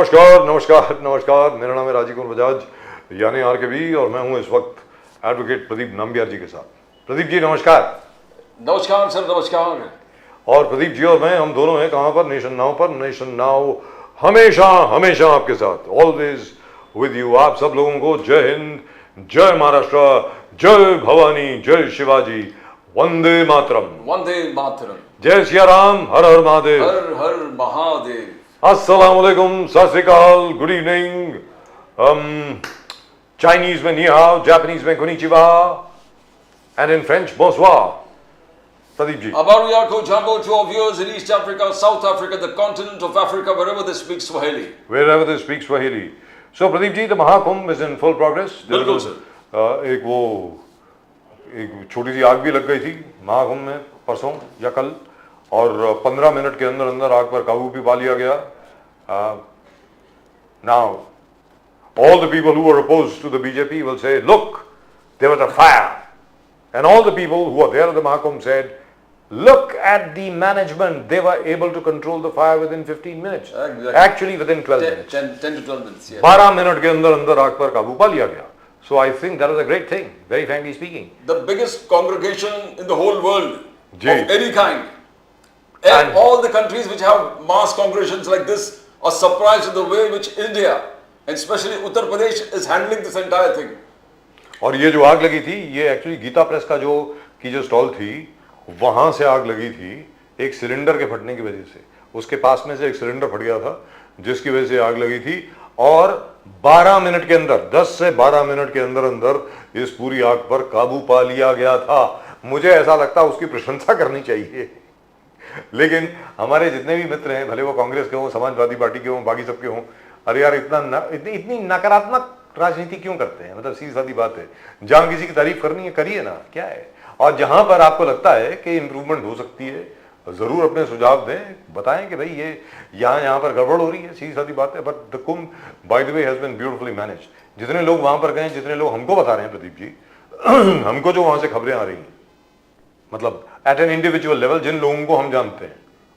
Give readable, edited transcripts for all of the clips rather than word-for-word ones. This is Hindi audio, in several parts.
नमस्कार नमस्कार नमस्कार, मेरा नाम है राजीव कुमार बजाज यानी RKB और मैं हूं इस वक्त एडवोकेट प्रदीप नाम्बियार जी के साथ। प्रदीप जी नमस्कार। नमस्कार सर, नमस्कार। और प्रदीप जी और मैं, हम दोनों हैं कहां पर? नेशन नाउ पर। नेशन नाउ हमेशा हमेशा आपके साथ, ऑलवेज विद यू। आप सब लोगों को जय हिंद, जय महाराष्ट्र, जय भवानी, जय शिवाजी, वंदे मातरम। वंदे मातरम। जय सिया राम, हर हर महादेव। हर हर महादेव। अस्सलाम वालेकुम, सत श्री अकाल, गुड इवनिंग। चाइनीज में नी हाओ, जापानीज में konnichiwa, and in French bonsoir. Pradeep ji. Abaruyako Jambo to our viewers in East Africa, South Africa, the continent of Africa, wherever they speak Swahili. Wherever they speak Swahili. So Pradeep ji, the Mahakumbh is in full progress. बिल्कुल सर। एक छोटी सी आग भी लग गई थी महाकुंभ में परसों या कल, और 15 मिनट के अंदर अंदर आग पर काबू भी पा लिया गया। Now all the people who were opposed to the BJP will say, look, there was a fire. And all the people who were there at the Mahakumbh said, look at the management, they were able to control the fire within 15 minutes. Exactly. Actually within 12 minutes. 10 to 12 minutes, yes. 12 minute के अंदर अंदर आग पर काबू पा लिया गया. So I think that was a great thing, very frankly speaking. The biggest congregation in the whole world Ji. of any kind. And all the countries which have mass congregations like this are surprised at the way which India, and especially Uttar Pradesh, is handling this entire thing. और ये जो आग लगी थी, ये एक्चुअली गीता प्रेस का जो स्टॉल थी, वहां से आग लगी थी एक सिलेंडर के फटने की वजह से। उसके पास में से एक सिलेंडर फट गया था जिसकी वजह से आग लगी थी, और 12 मिनट के अंदर, 10 से 12 मिनट के अंदर अंदर इस पूरी आग पर काबू पा लिया गया था। मुझे ऐसा लगता है उसकी प्रशंसा करनी चाहिए। लेकिन हमारे जितने भी मित्र हैं, भले वो कांग्रेस के हों, समाजवादी पार्टी के हों, बाकी सबके हों, अरे यार इतनी नकारात्मक राजनीति क्यों करते हैं? मतलब सीधी सादी बात है, जहां किसी की तारीफ करनी है करिए ना, क्या है। और जहां पर आपको लगता है कि इंप्रूवमेंट हो सकती है, जरूर अपने सुझाव दें, बताएं कि भाई ये यहाँ पर गड़बड़ हो रही है, सीधी सादी बात है। But the Kumbh by the way has been beautifully managed. जितने लोग वहां पर गए, जितने लोग हमको बता रहे हैं प्रदीप जी, हमको जो वहां से खबरें आ रही हैं, मतलब एट एन इंडिविजुअल लेवल, जिन लोगों को हम जानते हैं,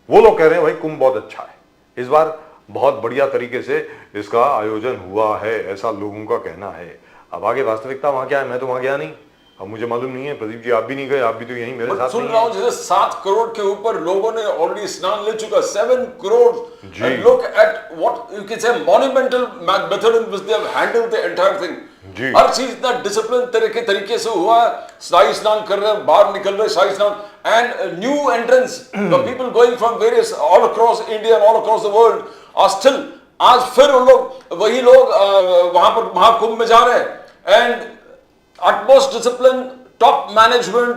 वो लोग कह रहे हैं भाई कुंभ बहुत अच्छा है, इस बार बहुत बढ़िया तरीके से इसका आयोजन हुआ है, ऐसा लोगों का कहना है। अब आगे वास्तविकता वहां क्या है, मैं तो वहां गया नहीं, अब मुझे मालूम नहीं है। प्रदीप जी आप भी नहीं गए, आप भी तो यहीं मेरे साथ सुन रहा हूं, जैसे 7 करोड़ के ऊपर लोगों ने ऑलरेडी स्नान ले चुका, 7 crore. And look at what you can say monumental method in which they have handled the entire thing. हर चीज इतना डिसिप्लिन तरीके से हुआ। शाही स्नान कर रहे हैं, बाहर निकल रहे शाही स्नान, and new entrance, the people going from various all across India and all across the world are still. आज फिर उन लोग, वही लोग वहां पर महाकुंभ में जा रहे हैं, and utmost discipline, top management,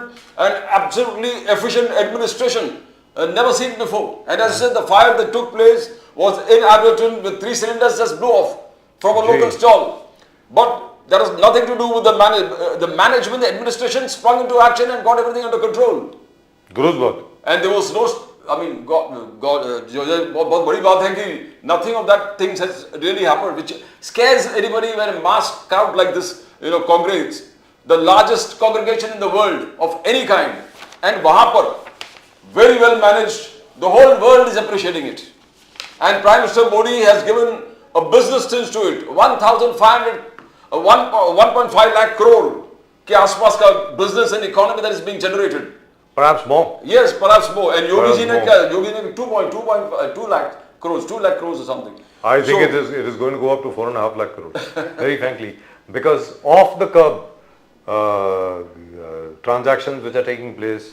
and absolutely efficient administration never seen before. And as I said, the fire that took place was inadvertent, with 3 cylinders just blew off from a local stall. But that has nothing to do with the management. The administration sprung into action and got everything under control. दुरुस्त। And there was no, I mean, God, बहुत बड़ी बात है कि nothing of that things has really happened, which scares anybody when a mass crowd like this, congregates. The largest congregation in the world of any kind, and वहाँ पर very well managed. The whole world is appreciating it, and Prime Minister Modi has given a business sense to it. 1.5 lakh crore के आसपास का business and economy that is being generated. Perhaps more. Yes, perhaps more. And Yogi ji ने क्या? Yogi ने 2 lakh crores, 2 lakh crores or something. I think it is going to go up to 4.5 lakh crores. Very frankly, because off the curb transactions which are taking place,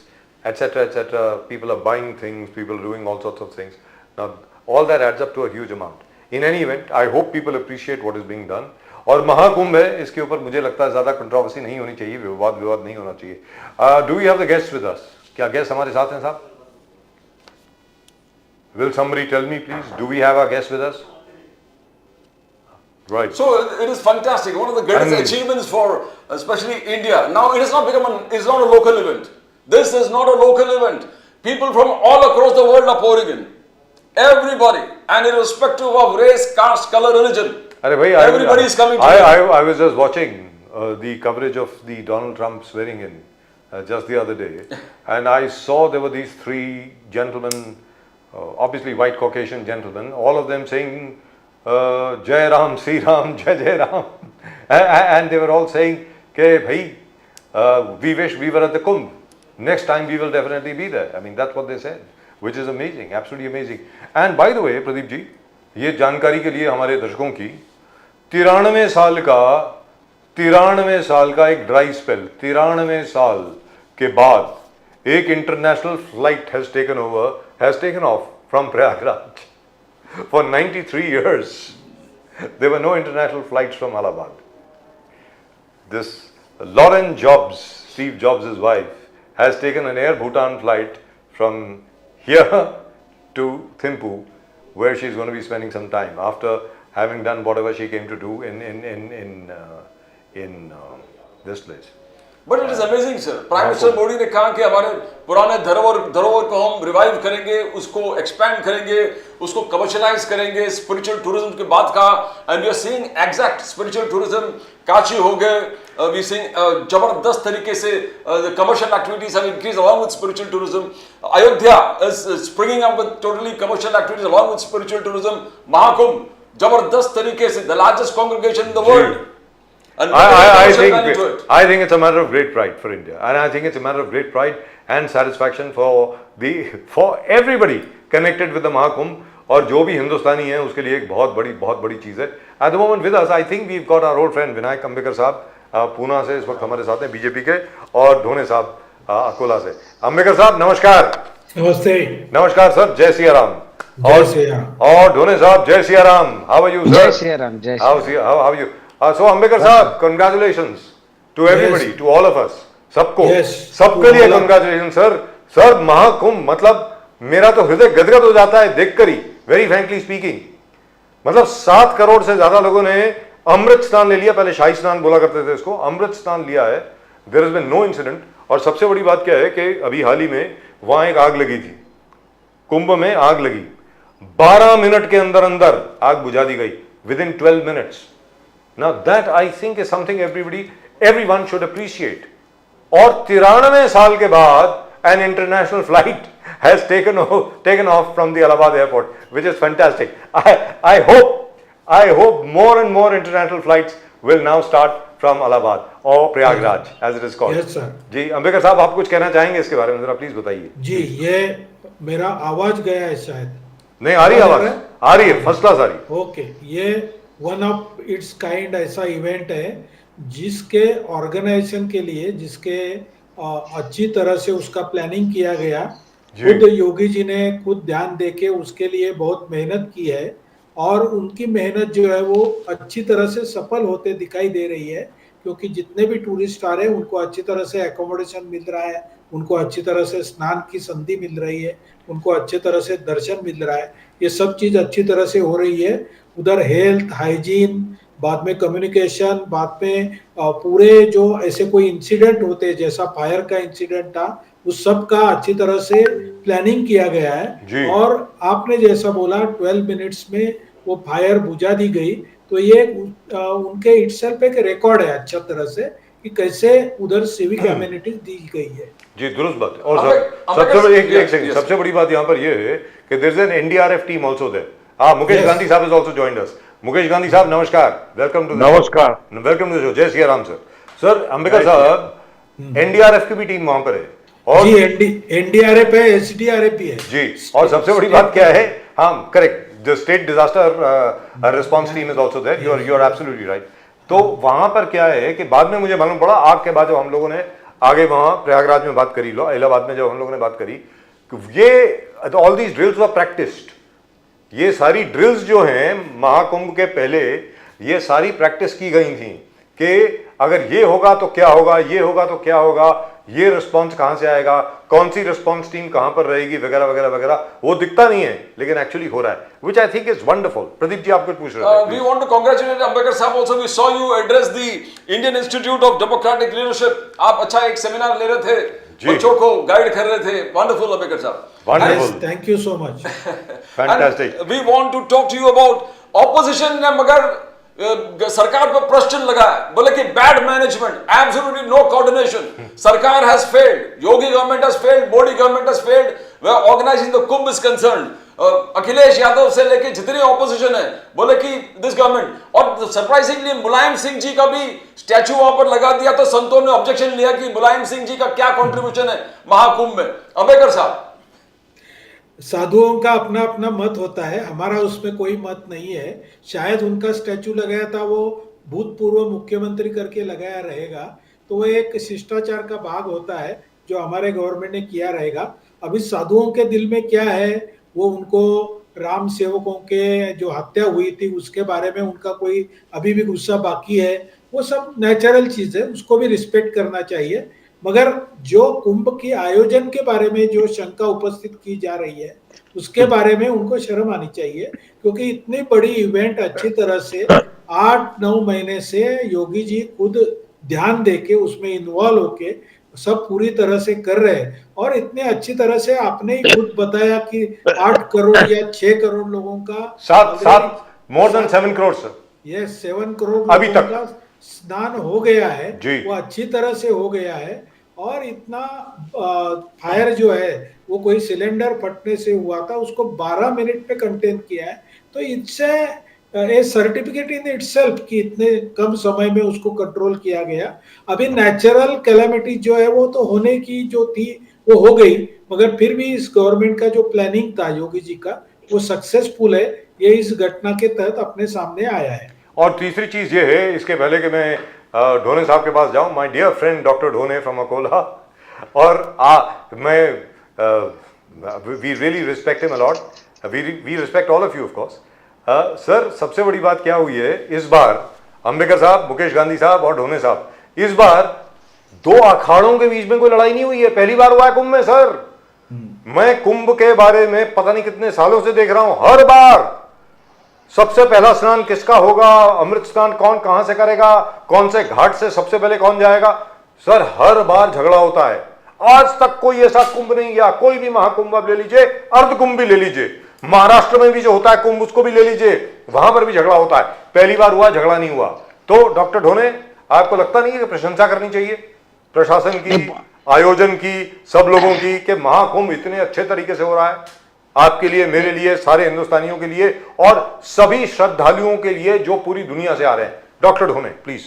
etc., etc. People are buying things, people are doing all sorts of things. Now, all that adds up to a huge amount. In any event, I hope people appreciate what is being done. और महाकुंभ है, इसके ऊपर मुझे लगता है ज्यादा कंट्रोवर्सी नहीं होनी चाहिए, विवाद नहीं होना चाहिए। Do we have the guest with us? क्या गेस्ट हमारे साथ हैं साहब? Will somebody tell me please? Do we have our guest with us? Right. So it is fantastic. One of the greatest achievements for especially India. Now it has not become it's not a local event. This is not a local event. People from all across the world are pouring in. Everybody, and irrespective of race, caste, color, religion. Everybody is coming together. I was just watching the coverage of the Donald Trump swearing in just the other day, and I saw there were these 3 gentlemen, obviously white Caucasian gentlemen, all of them saying जय राम श्री राम जय जय Ram, and they were all saying के भाई we wish we were at the Kumbh, next time we will definitely be there. I mean that's what they said, which is amazing, absolutely amazing. And by the way Pradeep ji, ये जानकारी के लिए हमारे दर्शकों की, 93 साल का एक ड्राई स्पेल, 93 साल के बाद एक international flight has taken of from Prayagraj. For 93 years there were no international flights from Allahabad. This Lauren Jobs, Steve Jobs' wife, has taken an Air Bhutan flight from here to Thimphu, where she's going to be spending some time after having done whatever she came to do in this place. But it is amazing, sir. Prime Minister Modi ने कहा कि हमारे पुराने धरोहर को हम रिवाइव करेंगे, उसको एक्सपैंड करेंगे, उसको कमर्शलाइज करेंगे. स्पिरिचुअल टूरिज्म की बात कहा, and we are seeing exact spiritual tourism. Kashi हो गए, वी सीइंग जबरदस्त तरीके से commercial activities have increase along with spiritual tourism. Ayodhya is springing up with totally commercial activities along with spiritual tourism. Mahakumbh जबरदस्त तरीके से, the largest congregation in the world. I think it's a matter of great pride for India, and I think it's a matter of great pride and satisfaction for everybody connected with the Mahakumbh. और जो भी हिंदुस्तानी है उसके लिए एक बहुत बड़ी चीज़ है. At the moment with us, I think we've got our old friend Vinayak Ambekar साहब पूना से इस वक्त हमारे साथ हैं, बीजेपी के, और ढोने साहब अकोला से. अंबेकर साहब नमस्कार. नमस्ते. नमस्कार सर, जय सिया राम. और ढोने साहब जय Siya Ram. How are you sir? जय सिया राम. जय How are you? So Ambekar साहब, congratulations to everybody, to all of us, सबको, सबके लिए congratulations सर. सर महाकुंभ मतलब मेरा तो हृदय गदगद हो जाता है देखकर ही, very frankly speaking. मतलब 7 करोड़ से ज्यादा लोगों ने अमृत स्नान ले लिया. पहले शाही स्नान बोला करते थे इसको, अमृत स्नान लिया है. There has been no incident. और सबसे बड़ी बात क्या है कि अभी हाल ही में वहां एक आग लगी थी, कुंभ में आग लगी, 12 मिनट के अंदर अंदर आग बुझा दी गई, within 12 minutes. Now that I think is something everyone should appreciate. और 93 साल के बाद an international flight has taken off from the Allahabad airport, which is fantastic. I hope more and more international flights will now start from Allahabad or Prayagraj as it is called. Yes sir. जी अंबेकर साहब, आप कुछ कहना चाहेंगे इसके बारे में, जरा प्लीज बताइए. जी, ये मेरा आवाज गया है शायद. नहीं आ रही आवाज? आ रही है, फर्स्ट क्लास आ रही. ओके, ये वन ऑफ इट्स काइंड ऐसा इवेंट है जिसके ऑर्गेनाइजेशन के लिए, जिसके अच्छी तरह से उसका प्लानिंग किया गया. खुद योगी जी ने खुद ध्यान देके उसके लिए बहुत मेहनत की है, और उनकी मेहनत जो है वो अच्छी तरह से सफल होते दिखाई दे रही है, क्योंकि जितने भी टूरिस्ट आ रहे हैं उनको अच्छी तरह से एकोमोडेशन मिल रहा है, उनको अच्छी तरह से स्नान की संधि मिल रही है, उनको अच्छी तरह से दर्शन मिल रहा है. ये सब चीज़ अच्छी तरह से हो रही है. उधर हेल्थ, हाइजीन, बाद में कम्युनिकेशन, बाद में पूरे जो ऐसे कोई इंसिडेंट होते जैसा फायर का इंसिडेंट था, उस सब का अच्छी तरह से प्लानिंग किया गया है. और आपने जैसा बोला 12 मिनट्स में वो फायर बुझा दी गई, तो ये उनके इटसेल्फ एक रिकॉर्ड है अच्छा तरह से कि कैसे उधर सिविक एमिनिटीज दी गई है. जी दुरुस्त बात है. और सबसे बड़ी बात यहाँ पर ये है कि there is an NDRF team also there. Mukesh Gandhi sahab is also joined us. Mukesh Gandhi sahab नमस्कार, welcome to welcome to the show. जय Siya Ram sir. Sir Ambekar sahab, NDRF की भी टीम वहां पर है. और जी एनडीआरएफ है, एसडीआरएफ भी है जी. और सबसे बड़ी बात क्या है, हाँ correct, the state disaster response team is also there. You are absolutely right. तो वहां पर क्या है कि बाद में मुझे मालूम पड़ा, आग के बाद जब हम लोगों ने आगे वहां प्रयागराज में बात करी, इलाहाबाद में जब हम लोगों ने बात करी, ये all these drills were practised. ये सारी ड्रिल्स जो हैं महाकुंभ के पहले, ये सारी प्रैक्टिस की गई थी कि अगर ये होगा तो क्या होगा, ये होगा तो क्या होगा, ये रिस्पांस कहां से आएगा, कौन सी रिस्पांस टीम कहां पर रहेगी, वगैरह वगैरह वगैरह. वो दिखता नहीं है लेकिन एक्चुअली हो रहा है, which I think is wonderful. Pradeep ji आप कुछ पूछ रहे थे. We want to congratulate Ambekar sahab also. We saw you address the Indian Institute of Democratic Leadership. आप अच्छा एक सेमिनार ले रहे थे, बच्चों को गाइड कर रहे थे. वंडरफुल अंबेकर साहब. Wonderful. Thank you so much. Fantastic. And we want to talk to you about opposition ने मगर सरकार पर प्रश्न लगाया, बोले कि bad management, absolutely no coordination, सरकार has failed, Yogi government has failed, Modi government has failed where organizing the Kumbh is concerned. Akhilesh Yadav से लेके जितनी ऑपोजिशन है बोले कि दिस गवर्नमेंट, और सरप्राइजिंगली मुलायम सिंह जी का भी स्टैचू वहां पर लगा दिया, तो संतों ने ऑब्जेक्शन लिया कि मुलायम सिंह जी का क्या कंट्रीब्यूशन है महाकुंभ में। अंबेडकर साहब, साधुओं का अपना अपना मत होता है, हमारा उसमें कोई मत नहीं है। शायद उनका स्टैचू लगाया था वो भूतपूर्व मुख्यमंत्री करके लगाया रहेगा, तो वो एक शिष्टाचार का भाग होता है जो हमारे गवर्नमेंट ने किया रहेगा। अभी साधुओं के दिल में क्या है, वो उनको राम सेवकों के जो हत्या हुई थी उसके बारे में उनका कोई अभी भी गुस्सा बाकी है, वो सब नेचुरल चीज है, उसको भी रिस्पेक्ट करना चाहिए। मगर जो कुंभ के आयोजन के बारे में जो शंका उपस्थित की जा रही है उसके बारे में उनको शर्म आनी चाहिए, क्योंकि इतनी बड़ी इवेंट अच्छी तरह से 8-9 महीने से योगी जी खुद ध्यान देके उसमें इन्वॉल्व होके सब पूरी तरह से कर रहे हैं। और इतने अच्छी तरह से आपने ही खुद बताया कि 8 करोड़ या 6 करोड़ लोगों का सात मोर देन 7 करोड़ सर, ये 7 करोड़ अभी लोगों तक का स्नान हो गया है, जी। वो अच्छी तरह से हो गया है। और इतना फायर जो है वो कोई सिलेंडर फटने से हुआ था, उसको 12 मिनट पे कंटेन किया है, तो इससे ए सर्टिफिकेट इन इटसेल्फ कि इतने कम समय में उसको कंट्रोल किया गया। अभी नेचुरल कैलामिटी जो है वो तो होने की जो थी वो हो गई, मगर फिर भी इस गवर्नमेंट का जो प्लानिंग था योगी जी का वो सक्सेसफुल है, ये इस घटना के तहत अपने सामने आया है। और तीसरी चीज ये है, इसके पहले कि मैं ढोने साहब के पास जाऊं, my dear friend doctor Dhone from Akola, और we really respect him a lot, we respect all of you of course. Sir, सबसे बड़ी बात क्या हुई है इस बार, अंबेडकर साहब, मुकेश गांधी साहब और ढोने साहब, इस बार 2 अखाड़ों के बीच में कोई लड़ाई नहीं हुई है, पहली बार हुआ है कुंभ में सर। मैं कुंभ के बारे में पता नहीं कितने सालों से देख रहा हूं, हर बार सबसे पहला स्नान किसका होगा, अमृत स्नान कौन कहां से करेगा, कौन से घाट से सबसे पहले कौन जाएगा, सर हर बार झगड़ा होता है। आज तक कोई ऐसा कुंभ नहीं गया, कोई भी महाकुंभ आप ले लीजिए, अर्ध कुंभ भी ले लीजिए, महाराष्ट्र में भी जो होता है कुंभ उसको भी ले लीजिए, वहां पर भी झगड़ा होता है। पहली बार हुआ, झगड़ा नहीं हुआ। तो डॉक्टर ढोने, आपको लगता नहीं है कि प्रशंसा करनी चाहिए प्रशासन की, आयोजन की, सब लोगों की, कि महाकुंभ इतने अच्छे तरीके से हो रहा है आपके लिए, मेरे लिए, सारे हिंदुस्तानियों के लिए और सभी श्रद्धालुओं के लिए जो पूरी दुनिया से आ रहे हैं? डॉक्टर ढोने प्लीज।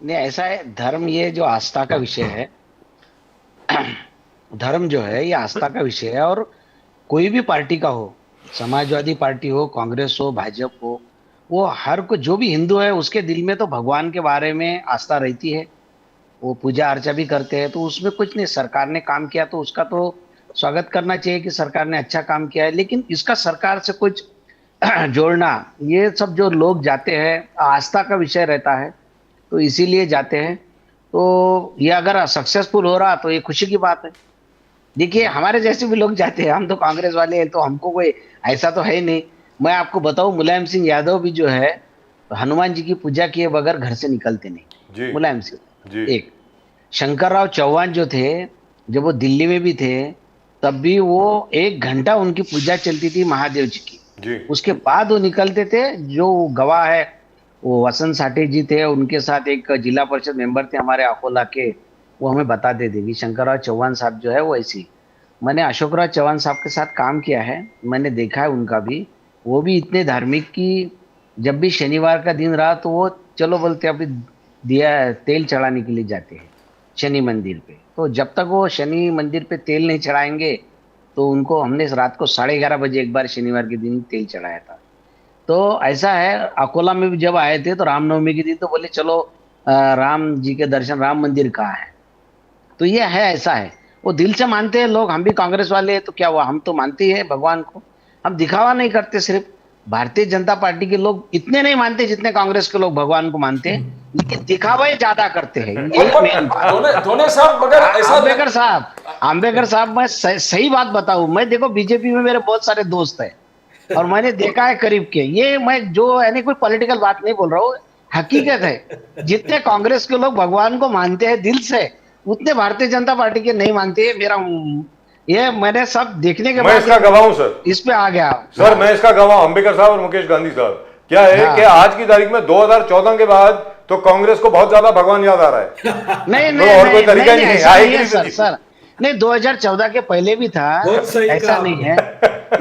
नहीं, ऐसा है, धर्म ये जो आस्था का विषय है, धर्म जो है ये आस्था का विषय है, और कोई भी पार्टी का हो, समाजवादी पार्टी हो, कांग्रेस हो, भाजपा हो, वो हर को जो भी हिंदू है उसके दिल में तो भगवान के बारे में आस्था रहती है, वो पूजा अर्चा भी करते हैं, तो उसमें कुछ नहीं। सरकार ने काम किया तो उसका तो स्वागत करना चाहिए कि सरकार ने अच्छा काम किया है, लेकिन इसका सरकार से कुछ जोड़ना, ये सब जो लोग जाते हैं आस्था का विषय रहता है तो इसीलिए जाते हैं। तो ये अगर सक्सेसफुल हो रहा तो ये खुशी की बात है। देखिए, हमारे जैसे भी लोग जाते हैं, हम तो कांग्रेस वाले हैं तो हमको कोई ऐसा तो है नहीं। मैं आपको बताऊं, मुलायम सिंह यादव भी जो है हनुमान जी की पूजा किए बगैर घर से निकलते नहीं। मुलायम सिंह एक, शंकरराव चौहान जो थे, जब वो दिल्ली में भी थे तब भी वो 1 घंटा उनकी पूजा चलती थी महादेव जी की, उसके बाद वो निकलते थे। जो गवाह है वो वसंत साठे जी थे, उनके साथ एक जिला परिषद मेंबर थे हमारे अकोला के, वो हमें बताते थे कि शंकरराव चौहान साहब जो है वो ऐसी। मैंने अशोकराव चौहान साहब के साथ काम किया है, मैंने देखा है उनका भी, वो भी इतने धार्मिक कि जब भी शनिवार का दिन रहा तो वो चलो बोलते अभी दिया तेल चढ़ाने के लिए जाते हैं शनि मंदिर पे। तो जब तक वो शनि मंदिर पे तेल नहीं चढ़ाएंगे तो उनको, हमने रात को 11:30 बजे एक बार शनिवार के दिन तेल चढ़ाया था। तो ऐसा है, अकोला में भी जब आए थे तो रामनवमी के दिन तो बोले चलो राम जी के दर्शन, राम मंदिर कहाँ है। तो ये है, ऐसा है, वो दिल से मानते हैं लोग। हम भी कांग्रेस वाले हैं तो क्या हुआ, हम तो मानते हैं भगवान को, हम दिखावा नहीं करते। सिर्फ भारतीय जनता पार्टी के लोग इतने नहीं मानते जितने कांग्रेस के लोग भगवान को मानते हैं, लेकिन दिखावा ही ज्यादा करते हैं। दोनों साहब, मगर ऐसा अंबेडकर साहब, मैं सही बात बताऊं, मैं देखो बीजेपी में मेरे बहुत सारे दोस्त हैं और मैंने देखा है करीब के, ये मैं जो यानी कोई पॉलिटिकल बात नहीं बोल रहा हूँ, हकीकत है। जितने कांग्रेस के लोग भगवान को मानते हैं दिल से, उतने भारतीय जनता पार्टी के नहीं मानते। मेरा ये मैंने सब देखने के बाद मैं इसका गवाह हूं सर, इस पे आ गया सर, मैं इसका गवाह, अंबेडकर साहब और मुकेश गांधी साहब। क्या है कि आज की तारीख में 2014 के बाद तो कांग्रेस को बहुत ज्यादा भगवान याद आ रहा है। नहीं, और कोई तरीका नहीं है सर, नहीं 2014 के पहले भी था, ऐसा नहीं है।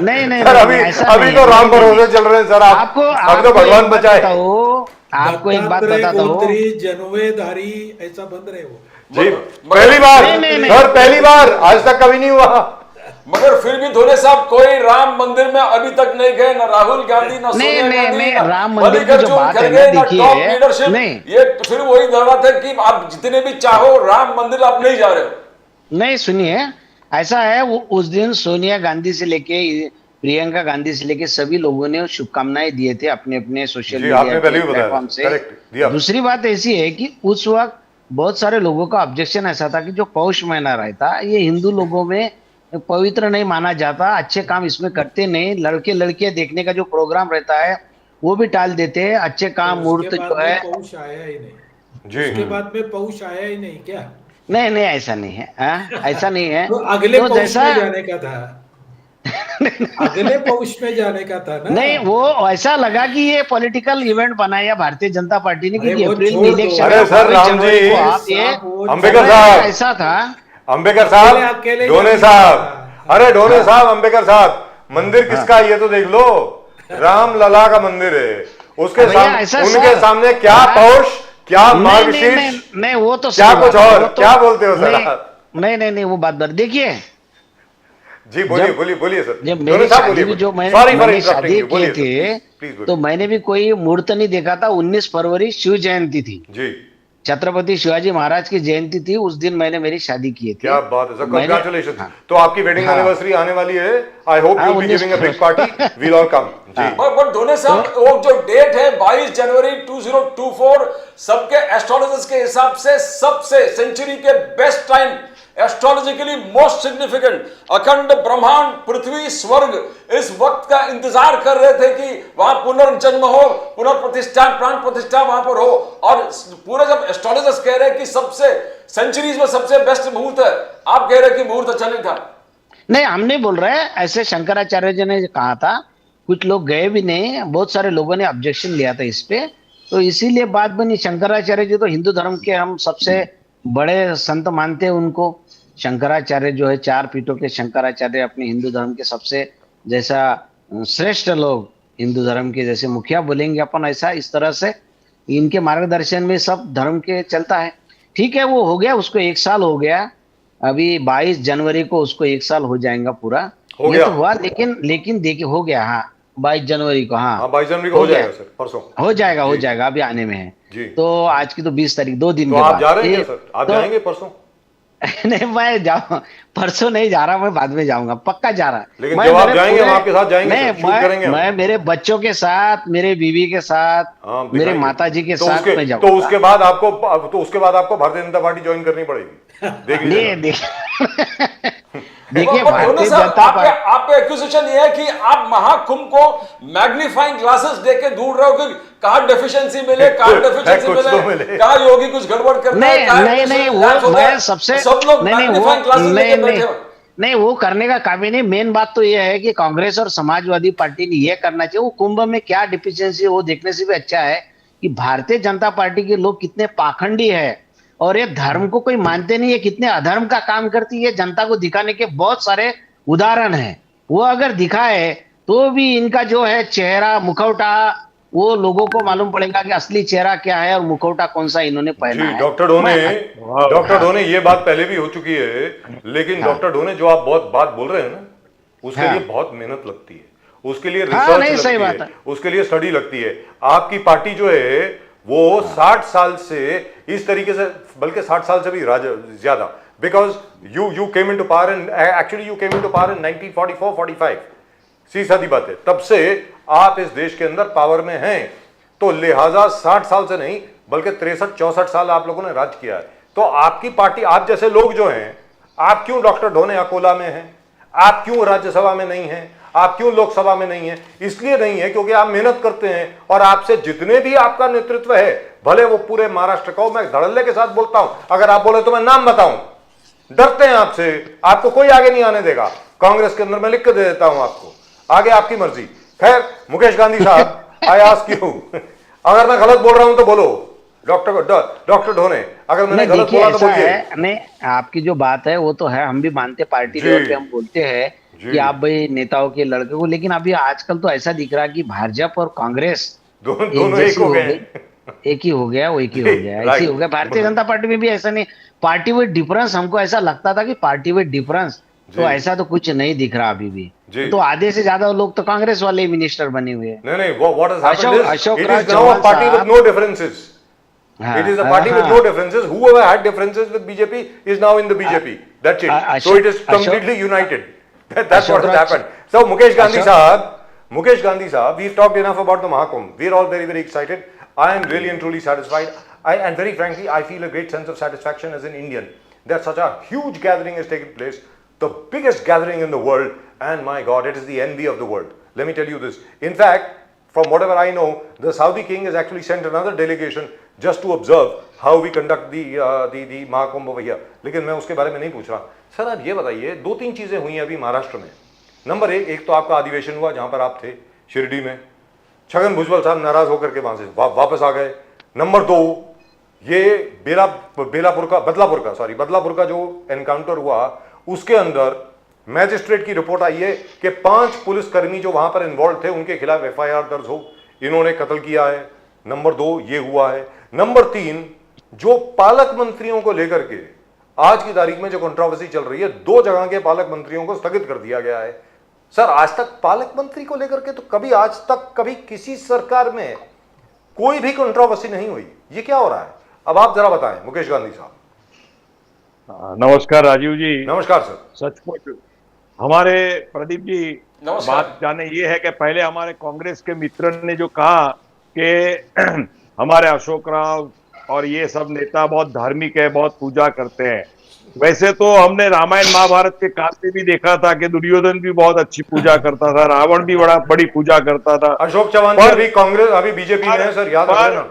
नहीं नहीं सर, नहीं, अभी ऐसा अभी नहीं तो है। राम भरोसे चल रहे हैं सर। आपको अब तो आपको भगवान एक बात बचाए। बताओ, आपको एक बात दत्तात्रेय बताता हूँ। गोत्री जनवेधारी ऐसा बन रहे हो। जी, मगर- पहली बार नहीं, नहीं, नहीं। सर, पहली बार, आज तक कभी नहीं हुआ। मगर फिर भी धोने साहब कोई राम मंदिर में अभी तक नहीं गए, ना राहुल गांधी, ना नहीं, सोनिया नहीं, गांधी, नहीं, ना राम मंदिर की जो मल्लिकार्जुन बात है ना, खड़गे, ना देखिए, टॉप लीडरशिप। नहीं। ये फिर वही बात है कि आप जितने भी चाहो राम मंदिर आप नहीं जा रहे हो। नहीं, सुनिए, ऐसा है, वो उस दिन सोनिया गांधी से लेके प्रियंका गांधी से लेके सभी लोगों ने शुभकामनाएं दिए थे अपने अपने सोशल जी, मीडिया आपने पहले भी बताया प्लेटफॉर्म था, से। करेक्ट दिया। दूसरी बात ऐसी है कि उस वक्त बहुत सारे लोगों का ऑब्जेक्शन ऐसा था कि जो पौष महीना रहता, ये हिंदू लोगों में पवित्र नहीं माना जाता, अच्छे काम इसमें करते नहीं, लड़के लड़कियां देखने का जो प्रोग्राम रहता है वो भी टाल देते हैं, अच्छे काम तो मुहूर्त उसके जो बाद है। में पौष आया ही नहीं। जी। उसके बाद में पौष आया ही नहीं क्या? नहीं नहीं, ऐसा नहीं है, ऐसा नहीं है। तो अगले तो पौष जैसा में जाने का था, अगले पौष में जाने का था ना। नहीं, वो ऐसा लगा कि ये पॉलिटिकल इवेंट बनाया भारतीय जनता पार्टी ने कि अरे वो अप्रैल में छोड़ दो। इलेक्शन अरे है, सर, 22 राम जनवरी जी, को आप ये अंबेडकर नहीं, साहब, ऐसा था। अंबेडकर अकेले साहब, ढोने जाने साहब, का। अरे ढोने साहब, अंबेडकर साहब, मंदिर किसका है ये तो देख लो। राम लला का मंदिर है, उसके भैया, सामने, ऐसा उनके सर, सामने क्या पौष, क्या नहीं नहीं मार्गशीर्ष, नहीं नहीं, वो तो क्या सही कुछ बात है, और, वो तो- क्या बोलते हो सर नहीं आप? नहीं नहीं नहीं, वो बात देखिए, जी बोलिए जब- बोलिए बोलिए सर, जब ढोने मेरी साहब शादी बोलिए, भी जो सॉरी फॉर मैंने इंटरप्टिंग शादी यू, बोलिए किए सर, थे, प्लीज तो मैंने भी कोई मुहूर्त नहीं देखा था। 19 फरवरी शिव जयंती थी, जी, छत्रपति शिवाजी महाराज की जयंती थी, उस दिन मैंने मेरी शादी की थी। क्या बात है सर, मैंने- कांग्रेचुलेशन। हाँ। तो आपकी वेडिंग हाँ। एनिवर्सरी आने वाली है, आई होप हाँ, you be 19 giving a big party, we'll all come. जी, बट धोने साहब वो जो डेट है 22 जनवरी 2024 सबके एस्ट्रोलॉजर्स के हिसाब से सबसे सेंचुरी के best time, astrologically most significant, अखंड ब्रह्मांड पृथ्वी स्वर्ग इस वक्त का इंतजार कर रहे थे कि वहां पुनर्जन्म हो, पुनर्प्रतिष्ठा, प्राण प्रतिष्ठा वहां पर हो। और पूरे जब एस्ट्रोलॉजर्स कह रहे हैं कि सबसे सेंचुरीज में सबसे बेस्ट मुहूर्त है, आप कह रहे हैं कि मुहूर्त अच्छा नहीं था। नहीं, हम नहीं बोल रहे, ऐसे शंकराचार्य जी ने कहा था, कुछ लोग गए भी नहीं, बहुत सारे लोगों ने ऑब्जेक्शन लिया था इस पे, तो इसीलिए बात बनी। शंकराचार्य जी तो हिंदू धर्म के हम सबसे बड़े संत मानते हैं उनको। शंकराचार्य जो है, 4 पीठों के शंकराचार्य, अपने हिंदू धर्म के सबसे जैसा श्रेष्ठ लोग, हिंदू धर्म के जैसे मुखिया बोलेंगे अपन, ऐसा इस तरह से इनके मार्गदर्शन में सब धर्म के चलता है। ठीक है, वो हो गया, उसको 1 साल हो गया, अभी 22 जनवरी को उसको 1 साल हो जाएगा पूरा। हो ये गया। तो हुआ, लेकिन देखिए हो गया, हाँ 22 जनवरी को, हाँ 22 जनवरी को हो गया। जाएगा सर, परसों हो जाएगा, हो जी। जाएगा, अभी आने में है। जी। तो आज की तो 20 तारीख, 2 दिन तो के आप बाद जा रहे हैं ये- क्या सर, आप तो- जाएंगे परसों? नहीं, मैं जाऊँ, परसों नहीं जा रहा, मैं बाद में जाऊंगा, पक्का जा रहा। लेकिन मैं जब आप मेरे जाएंगे, पूरे- हम आपके साथ जाएंगे नहीं, सर, शूट करेंगे हम। मैं मेरे बच्चों के साथ, मेरे बीवी के साथ, हाँ, मेरे दिखाएंगे। माता जी के तो साथ उसके- मैं तो जाऊंगा। उसके बाद आपको भारतीय जनता पार्टी ज्वाइन करनी पड़ेगी, देख लीजिए। देखिए, पर भारतीय दोनों साहब, जनता पार्टी, आपका एक्यूजेशन ये है कि आप महाकुंभ को मैग्नीफाइंग ग्लासेस देके ढूंढ रहे हो कि कहाँ डेफिशिएंसी मिले, कहाँ डेफिशिएंसी कुछ तो मिले, मिले। कहाँ योगी कुछ गड़बड़ करता है, नहीं कहाँ नहीं नहीं, वो मैं सबसे सब लोग नहीं नहीं, मैग्नीफाइंग ग्लासेस वो लेके नहीं बैठे नहीं हो। नहीं, वो करने का काम ही नहीं। मेन बात तो ये है कि कांग्रेस और समाजवादी पार्टी ने ये करना चाहिए, वो कुंभ में क्या डिफिशियंसी है वो देखने से भी अच्छा है कि भारतीय जनता पार्टी के लोग कितने पाखंडी है और ये धर्म को कोई मानते नहीं है, कितने अधर्म का काम करती है, जनता को दिखाने के बहुत सारे उदाहरण हैं। वो अगर दिखाए तो भी इनका जो है चेहरा, मुखौटा, वो लोगों को मालूम पड़ेगा कि असली चेहरा क्या है और मुखौटा कौन सा इन्होंने पहना जी, है। डॉक्टर ढोने ये बात पहले भी हो चुकी है, लेकिन डॉक्टर ढोने जो आप बहुत बात बोल रहे हैं ना, उसके हाँ। लिए बहुत मेहनत लगती है, उसके लिए हाँ, रिसर्च नहीं, सही लगती बात है, उसके लिए स्टडी लगती है। आपकी पार्टी जो है वो 60 साल से इस तरीके से, बल्कि 60 साल से भी ज्यादा, because you came into power in, actually you came into power in 1944-45, सीधी सादी बात है, तब से आप इस देश के अंदर पावर में हैं, तो लिहाजा 60 साल से नहीं बल्कि 63-64 साल आप लोगों ने राज किया है। तो आपकी पार्टी, आप जैसे लोग जो हैं, आप क्यों डॉक्टर ढोने अकोला में हैं, आप क्यों राज्यसभा में नहीं हैं, आप क्यों लोकसभा में नहीं हैं? इसलिए नहीं है क्योंकि आप मेहनत करते हैं, और आपसे जितने भी आपका नेतृत्व है, भले वो पूरे महाराष्ट्र का हो, मैं धड़ल्ले के साथ बोलता हूं, अगर आप बोले तो मैं नाम बताऊं, डरते हैं आपसे, आपको कोई आगे नहीं आने देगा। कांग्रेस के अंदर मैं लिख के दे देता हूं आपको, आगे आपकी मर्जी। खैर मुकेश गांधी साहब, आई आस्क यू, अगर मैं गलत बोल रहा हूं तो बोलो, डॉक्टर ढोने, अगर मैंने गलत देखिए, बोला तो ऐसा बोलिए। है, नहीं, आपकी जो बात है वो तो है, हम भी मानते, पार्टी जी। लेवल पे हम बोलते हैं कि आप भाई नेताओं के लड़के को, लेकिन अभी आजकल तो ऐसा दिख रहा है कि भाजपा और कांग्रेस एक दोनों एक जैसी हो हो गए गई। हैं। एक ही हो गया, वो एक ही हो गया, ऐसे ही हो राइट। गया। भारतीय जनता पार्टी में भी ऐसा नहीं, पार्टी विद डिफरेंस, हमको ऐसा लगता था कि पार्टी विद डिफरेंस, जी तो ऐसा तो कुछ नहीं दिख रहा अभी भी। जी। तो आधे से ज्यादा लोग तो कांग्रेस वाले ही मिनिस्टर बने हुए हैं। नहीं नहीं, what has happened is Ashok it Raj is now a Chauhan party with sahab. No differences. हाँ It is a party with हाँ। no differences. Whoever had differences with BJP is now in the BJP. That's it. So it is completely united. That's what has happened. So Mukesh Gandhi Sahab, we've talked enough about the Mahakumbh. We're all very, very excited. I am really and truly satisfied. And very frankly, I feel a great sense of satisfaction as an Indian that such a huge gathering has taken place, the biggest gathering in the world, and my God, it is the envy of the world. Let me tell you this. In fact, from whatever I know, the Saudi king has actually sent another delegation just to observe how we conduct the Mahakumbh over here. लेकिन मैं उसके बारे में नहीं पूछ रहा। सर आप ये बताइए, दो तीन चीजें हुई हैं अभी महाराष्ट्र में। नंबर एक तो आपका अधिवेशन हुआ जहां पर आप थे शिरडी में, छगन भुजबल साहब नाराज होकर के वहां से वापस आ गए। नंबर दो, ये बदलापुर का जो एनकाउंटर हुआ, उसके अंदर मैजिस्ट्रेट की रिपोर्ट आई है कि 5 पुलिसकर्मी जो वहां पर इन्वॉल्व थे उनके खिलाफ एफआईआर दर्ज हो, इन्होंने कत्ल किया है। नंबर 2 ये हुआ है। नंबर 3, जो पालक मंत्रियों को लेकर के आज की तारीख में जो कंट्रोवर्सी चल रही है, 2 जगह के पालक मंत्रियों को स्थगित कर दिया गया है। सर आज तक पालक मंत्री को लेकर के तो आज तक कभी किसी सरकार में कोई भी कंट्रोवर्सी नहीं हुई, ये क्या हो रहा है? अब आप जरा बताएं मुकेश गांधी साहब। नमस्कार राजीव जी। नमस्कार सर। सचमुच हमारे प्रदीप जी, नमस्कार। बात जाने ये है कि पहले हमारे कांग्रेस के मित्र ने जो कहा कि हमारे अशोक राव और ये सब नेता बहुत धार्मिक है, बहुत पूजा करते हैं। वैसे तो हमने रामायण महाभारत के काल में भी देखा था कि दुर्योधन भी बहुत अच्छी पूजा करता था, रावण भी बड़ी पूजा करता था। अशोक चौहान जी अभी कांग्रेस, अभी बीजेपी में है सर, याद रखना।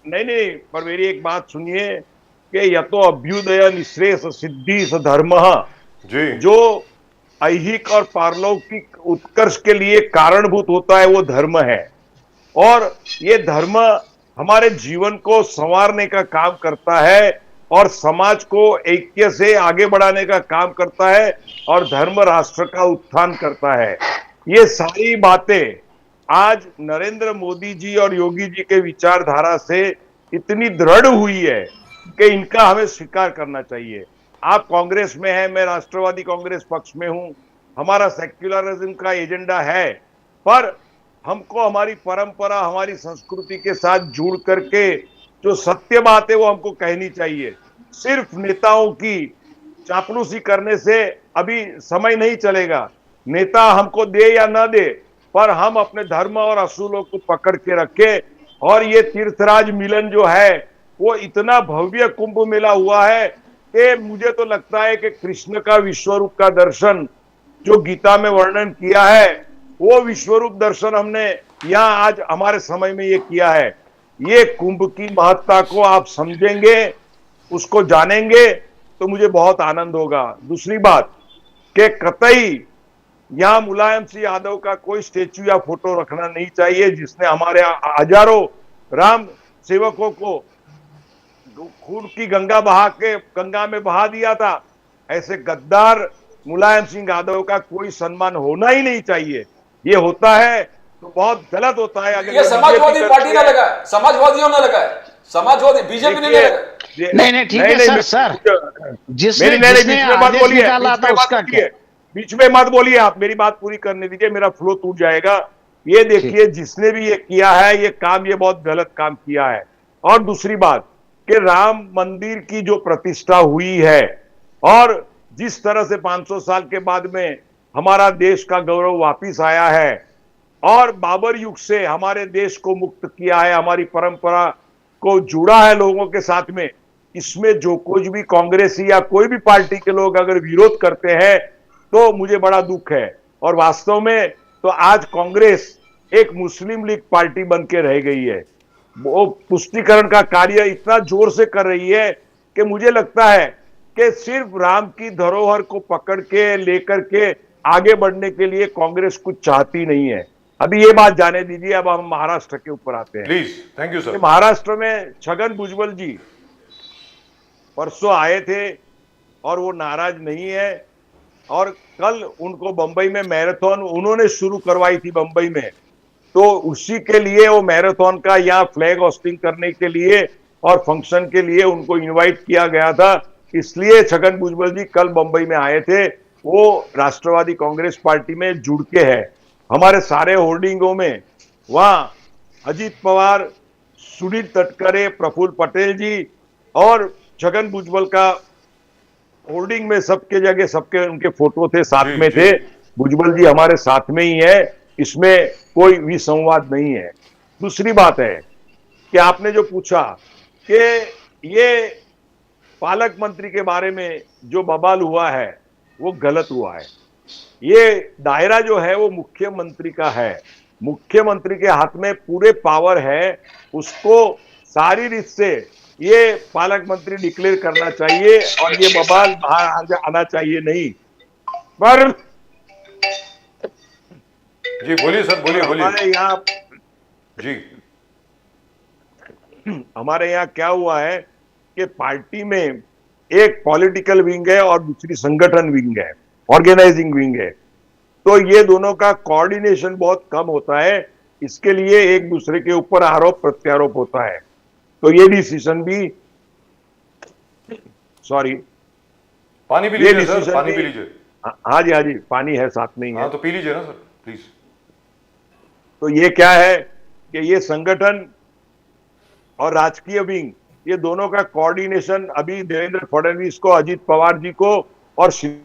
नहीं, पर मेरी एक बात सुनिए कि यतो अभ्युदय निःश्रेयस सिद्धिस धर्म, जी, जो ऐहिक और पारलौकिक उत्कर्ष के लिए कारणभूत होता है वो धर्म है। और ये धर्म हमारे जीवन को संवारने का काम करता है और समाज को ऐक्य से आगे बढ़ाने का काम करता है और धर्म राष्ट्र का उत्थान करता है। ये सारी बातें आज नरेंद्र मोदी जी और योगी जी के विचारधारा से इतनी दृढ़ हुई है कि इनका हमें स्वीकार करना चाहिए। आप कांग्रेस में हैं, मैं राष्ट्रवादी कांग्रेस पक्ष में हूं। हमारा सेक्युलरिज्म का एजेंडा है, पर हमको हमारी परंपरा, हमारी संस्कृति के साथ जुड़ करके जो सत्य बात है वो हमको कहनी चाहिए। सिर्फ नेताओं की चापलूसी करने से अभी समय नहीं चलेगा। नेता हमको दे या ना दे, पर हम अपने धर्म और असूलों को पकड़ के रखें। और ये तीर्थराज मिलन जो है वो इतना भव्य कुंभ मेला हुआ है कि मुझे तो लगता है कि कृष्ण का विश्वरूप का दर्शन जो गीता में वर्णन किया है, वो विश्वरूप दर्शन हमने यहाँ आज हमारे समय में ये किया है। ये कुंभ की महत्ता को आप समझेंगे, उसको जानेंगे तो मुझे बहुत आनंद होगा। दूसरी बात कि कतई यहाँ मुलायम सिंह यादव का कोई स्टेच्यू या फोटो रखना नहीं चाहिए, जिसने हमारे हजारों राम सेवकों को खून की गंगा में बहा दिया था। ऐसे गद्दार मुलायम सिंह यादव का कोई सम्मान होना ही नहीं चाहिए। ये होता है तो बहुत गलत होता है। अगर ये समाजवादी पार्टी ना लगा है, समाजवादियों ने लगा है, समाजवादी बीजेपी ने लगा। नहीं ठीक है सर, जिसने आदेश निकाला था उसका क्या? बीच में मत बोलिए, आप मेरी बात पूरी करने दीजिए, मेरा फ्लो टूट जाएगा। ये देखिए, जिसने भी ये किया है ये बहुत गलत काम किया है। और दूसरी बात कि राम मंदिर की जो प्रतिष्ठा हुई है और जिस तरह से 500 साल के बाद में हमारा देश का गौरव वापिस आया है और बाबर युग से हमारे देश को मुक्त किया है, हमारी परंपरा को जुड़ा है लोगों के साथ में, इसमें जो कुछ भी कांग्रेसी या कोई भी पार्टी के लोग अगर विरोध करते हैं तो मुझे बड़ा दुख है। और वास्तव में तो आज कांग्रेस एक मुस्लिम लीग पार्टी बन के रह गई है। वो पुष्टिकरण का कार्य इतना जोर से कर रही है कि मुझे लगता है कि सिर्फ राम की धरोहर को पकड़ के लेकर के आगे बढ़ने के लिए कांग्रेस कुछ चाहती नहीं है। अभी ये बात जाने दीजिए, अब हम महाराष्ट्र के ऊपर आते हैं। Please, thank you sir. Maharashtra में छगन भुजबल जी परसों आए थे और वो नाराज नहीं है। और कल उनको बंबई में मैराथन उन्होंने शुरू करवाई थी बंबई में, तो उसी के लिए वो मैराथन का यहाँ फ्लैग होस्टिंग करने के लिए और फंक्शन के लिए उनको इनवाइट किया गया था। इसलिए छगन भुजबल जी कल बंबई में आए थे। वो राष्ट्रवादी कांग्रेस पार्टी में जुड़ के है। हमारे सारे होर्डिंगों में वहां अजीत पवार, सुनील तटकरे, प्रफुल्ल पटेल जी और छगन भुजबल का होर्डिंग में सबके जगह सबके उनके फोटो थे, साथ में थे। भुजबल जी हमारे साथ में ही है, इसमें कोई विसंवाद नहीं है। दूसरी बात है कि आपने जो पूछा कि ये पालक मंत्री के बारे में जो बवाल हुआ है वो गलत हुआ है। ये दायरा जो है वो मुख्यमंत्री का है, मुख्यमंत्री के हाथ में पूरे पावर है, उसको सारी रीत से ये पालक मंत्री डिक्लेयर करना चाहिए और ये बवाल बाहर आना चाहिए नहीं। पर जी बोलिए सर, बोलिए बोलिए। हमारे यहाँ जी हमारे यहाँ क्या हुआ है कि पार्टी में एक पॉलिटिकल विंग है और दूसरी संगठन विंग है, ऑर्गेनाइजिंग विंग है। तो ये दोनों का कोऑर्डिनेशन बहुत कम होता है, इसके लिए एक दूसरे के ऊपर आरोप प्रत्यारोप होता है। तो ये डिसीजन भी सॉरी पानी पी लीजिए सर, पानी पी लीजिए। हाँ जी पानी है साथ में ही है। हाँ तो पी लीजिए ना सर प्लीज। तो ये क्या है कि ये संगठन और राजकीय विंग, ये दोनों का कोऑर्डिनेशन अभी देवेंद्र फडणवीस को, अजीत पवार जी को और शिंदे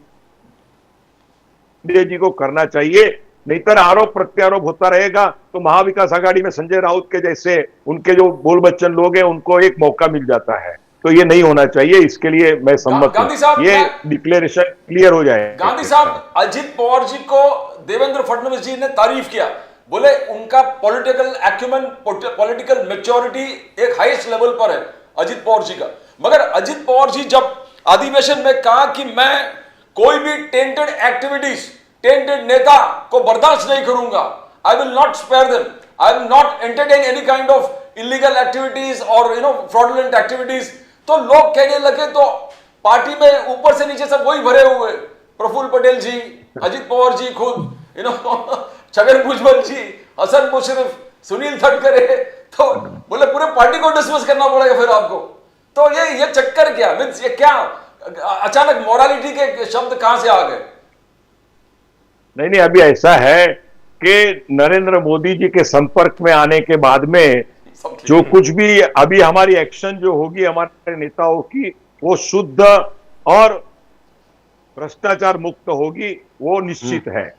जी को करना चाहिए। नहीं तो आरोप प्रत्यारोप होता रहेगा तो महाविकास आघाड़ी में संजय राउत के जैसे उनके जो बोल बच्चन लोग हैं उनको एक मौका मिल जाता है। तो ये नहीं होना चाहिए, इसके लिए मैं सम्मत हूं। ये डिक्लेरेशन क्लियर हो जाए। गांधी साहब, अजीत पवार जी को देवेंद्र फडणवीस जी ने तारीफ किया, बोले उनका पॉलिटिकल एक्यूमेन, पॉलिटिकल मैच्योरिटी एक हाईएस्ट लेवल पर है अजीत पवार जी का। मगर अजीत पवार जी जब अधिवेशन में कहा कि मैं कोई भी टेंटेड एक्टिविटीज, टेंटेड नेता को बर्दाश्त नहीं करूंगा, I will not spare them, I will not entertain any kind of illegal activities और फ्रॉडुलेंट एक्टिविटीज, तो लोग कहने लगे, तो पार्टी में ऊपर से नीचे सब वही भरे हुए, प्रफुल्ल पटेल जी, अजीत पवार जी खुद, छगन भुजबल जी, हसन मुशर्रफ, सुनील तटकरे, तो बोले पूरे पार्टी को डिसमिस करना पड़ेगा फिर आपको। तो ये चक्कर क्या, मींस ये क्या अचानक मोरालिटी के शब्द कहां से आ गए? नहीं, अभी ऐसा है कि नरेंद्र मोदी जी के संपर्क में आने के बाद में जो कुछ भी अभी हमारी एक्शन जो होगी हमारे नेताओं की, वो शुद्ध और भ्रष्टाचार मुक्त होगी, वो निश्चित है।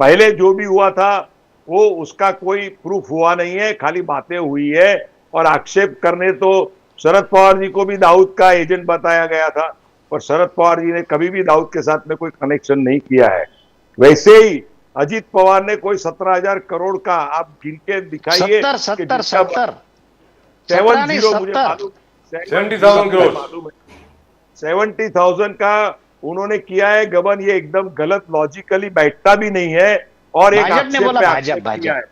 पहले जो भी हुआ था वो उसका कोई प्रूफ हुआ नहीं है, खाली बातें हुई है। और आक्षेप करने तो शरद पवार जी को भी दाऊद का एजेंट बताया गया था, पर शरद पवार जी ने कभी भी दाऊद के साथ में कोई कनेक्शन नहीं किया है। वैसे ही अजीत पवार ने कोई 17,000 करोड़ का आप गिन के दिखाइए। 70,000 का उन्होंने किया है गबन। ये एकदम गलत, लॉजिकली बैठता भी नहीं है और एक आक्षेप किया है।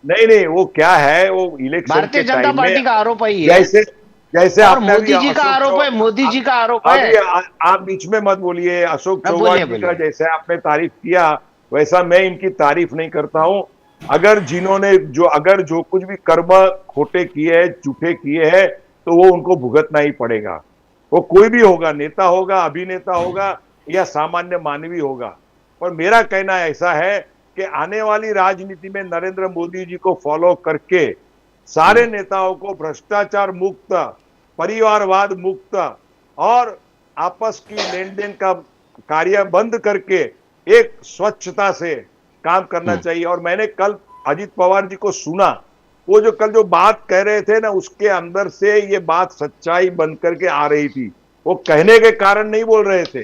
नहीं, वो क्या है, वो इलेक्शन भारतीय जनता पार्टी का आरोप है, जैसे आपने मोदी जी का आरोप है, मोदी जी का आरोप है। आप बीच में मत बोलिए। अशोक चौहान जी का जैसे आपने तारीफ किया वैसा मैं इनकी तारीफ नहीं करता हूं। अगर जो कुछ भी कर्म खोटे किए हैं, झूठे किए हैं, तो वो उनको भुगतना ही पड़ेगा। वो कोई भी होगा, नेता होगा, अभिनेता होगा या सामान्य मानवी होगा। पर मेरा कहना ऐसा है कि आने वाली राजनीति में नरेंद्र मोदी जी को फॉलो करके सारे नेताओं को भ्रष्टाचार मुक्त, परिवारवाद मुक्त और आपस की लेन देन का कार्य बंद करके एक स्वच्छता से काम करना चाहिए। और मैंने कल अजीत पवार जी को सुना, वो जो कल जो बात कह रहे थे ना, उसके अंदर से ये बात सच्चाई बन करके आ रही थी। वो कहने के कारण नहीं बोल रहे थे,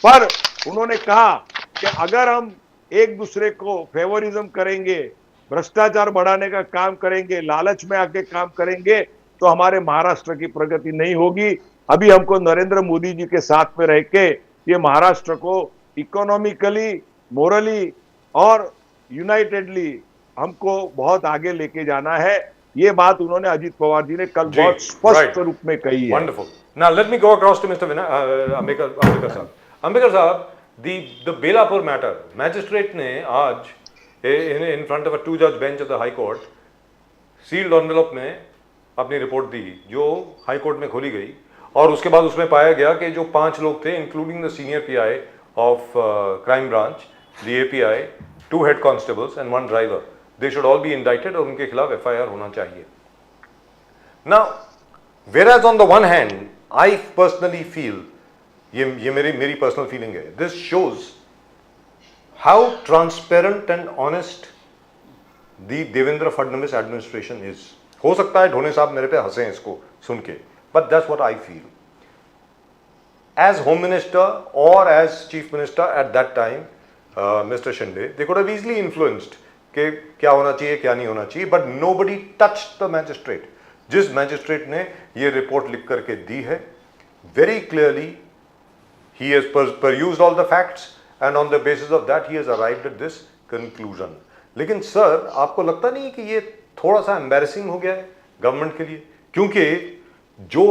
पर उन्होंने कहा कि अगर हम एक दूसरे को फेवरिज्म करेंगे, भ्रष्टाचार बढ़ाने का काम करेंगे, लालच में आके काम करेंगे, तो हमारे महाराष्ट्र की प्रगति नहीं होगी। अभी हमको नरेंद्र मोदी जी के साथ में रह के ये महाराष्ट्र को इकोनॉमिकली, मोरली और यूनाइटेडली हमको बहुत आगे लेके जाना है। ये बात उन्होंने अजीत पवार जी ने कल बहुत स्पष्ट रूप में कही है। Wonderful. Now let me go across to mister Ambedkar साहब। अंबेडकर साहब, the Belapur matter, magistrate ने आज in front of a 2-judge bench of the High Court sealed envelope में अपनी रिपोर्ट दी, जो हाई कोर्ट में खोली गई, और उसके बाद उसमें पाया गया कि जो 5 लोग थे, including the senior PI of crime branch, the API, 2 head constables and 1 driver, they should all be indicted और उनके खिलाफ एफआईआर होना चाहिए. Now whereas on the one hand I personally feel, ये मेरी पर्सनल फीलिंग है, this shows how transparent and honest the Devendra Fadnavis administration is. हो सकता है ढोने साहब मेरे पे हंसे इसको सुन के, but that's what I feel. As home minister और as chief minister at that time, Mister Shinde, they could have easily influenced कि क्या होना चाहिए क्या नहीं होना चाहिए, but nobody touched the magistrate. जिस मैजिस्ट्रेट ने ये रिपोर्ट लिख करके दी है, very clearly he has perused all the facts and on the basis of that he has arrived at this conclusion. लेकिन सर, आपको लगता नहीं कि ये थोड़ा सा एम्बैरेसिंग हो गया है गवर्नमेंट के लिए? क्योंकि जो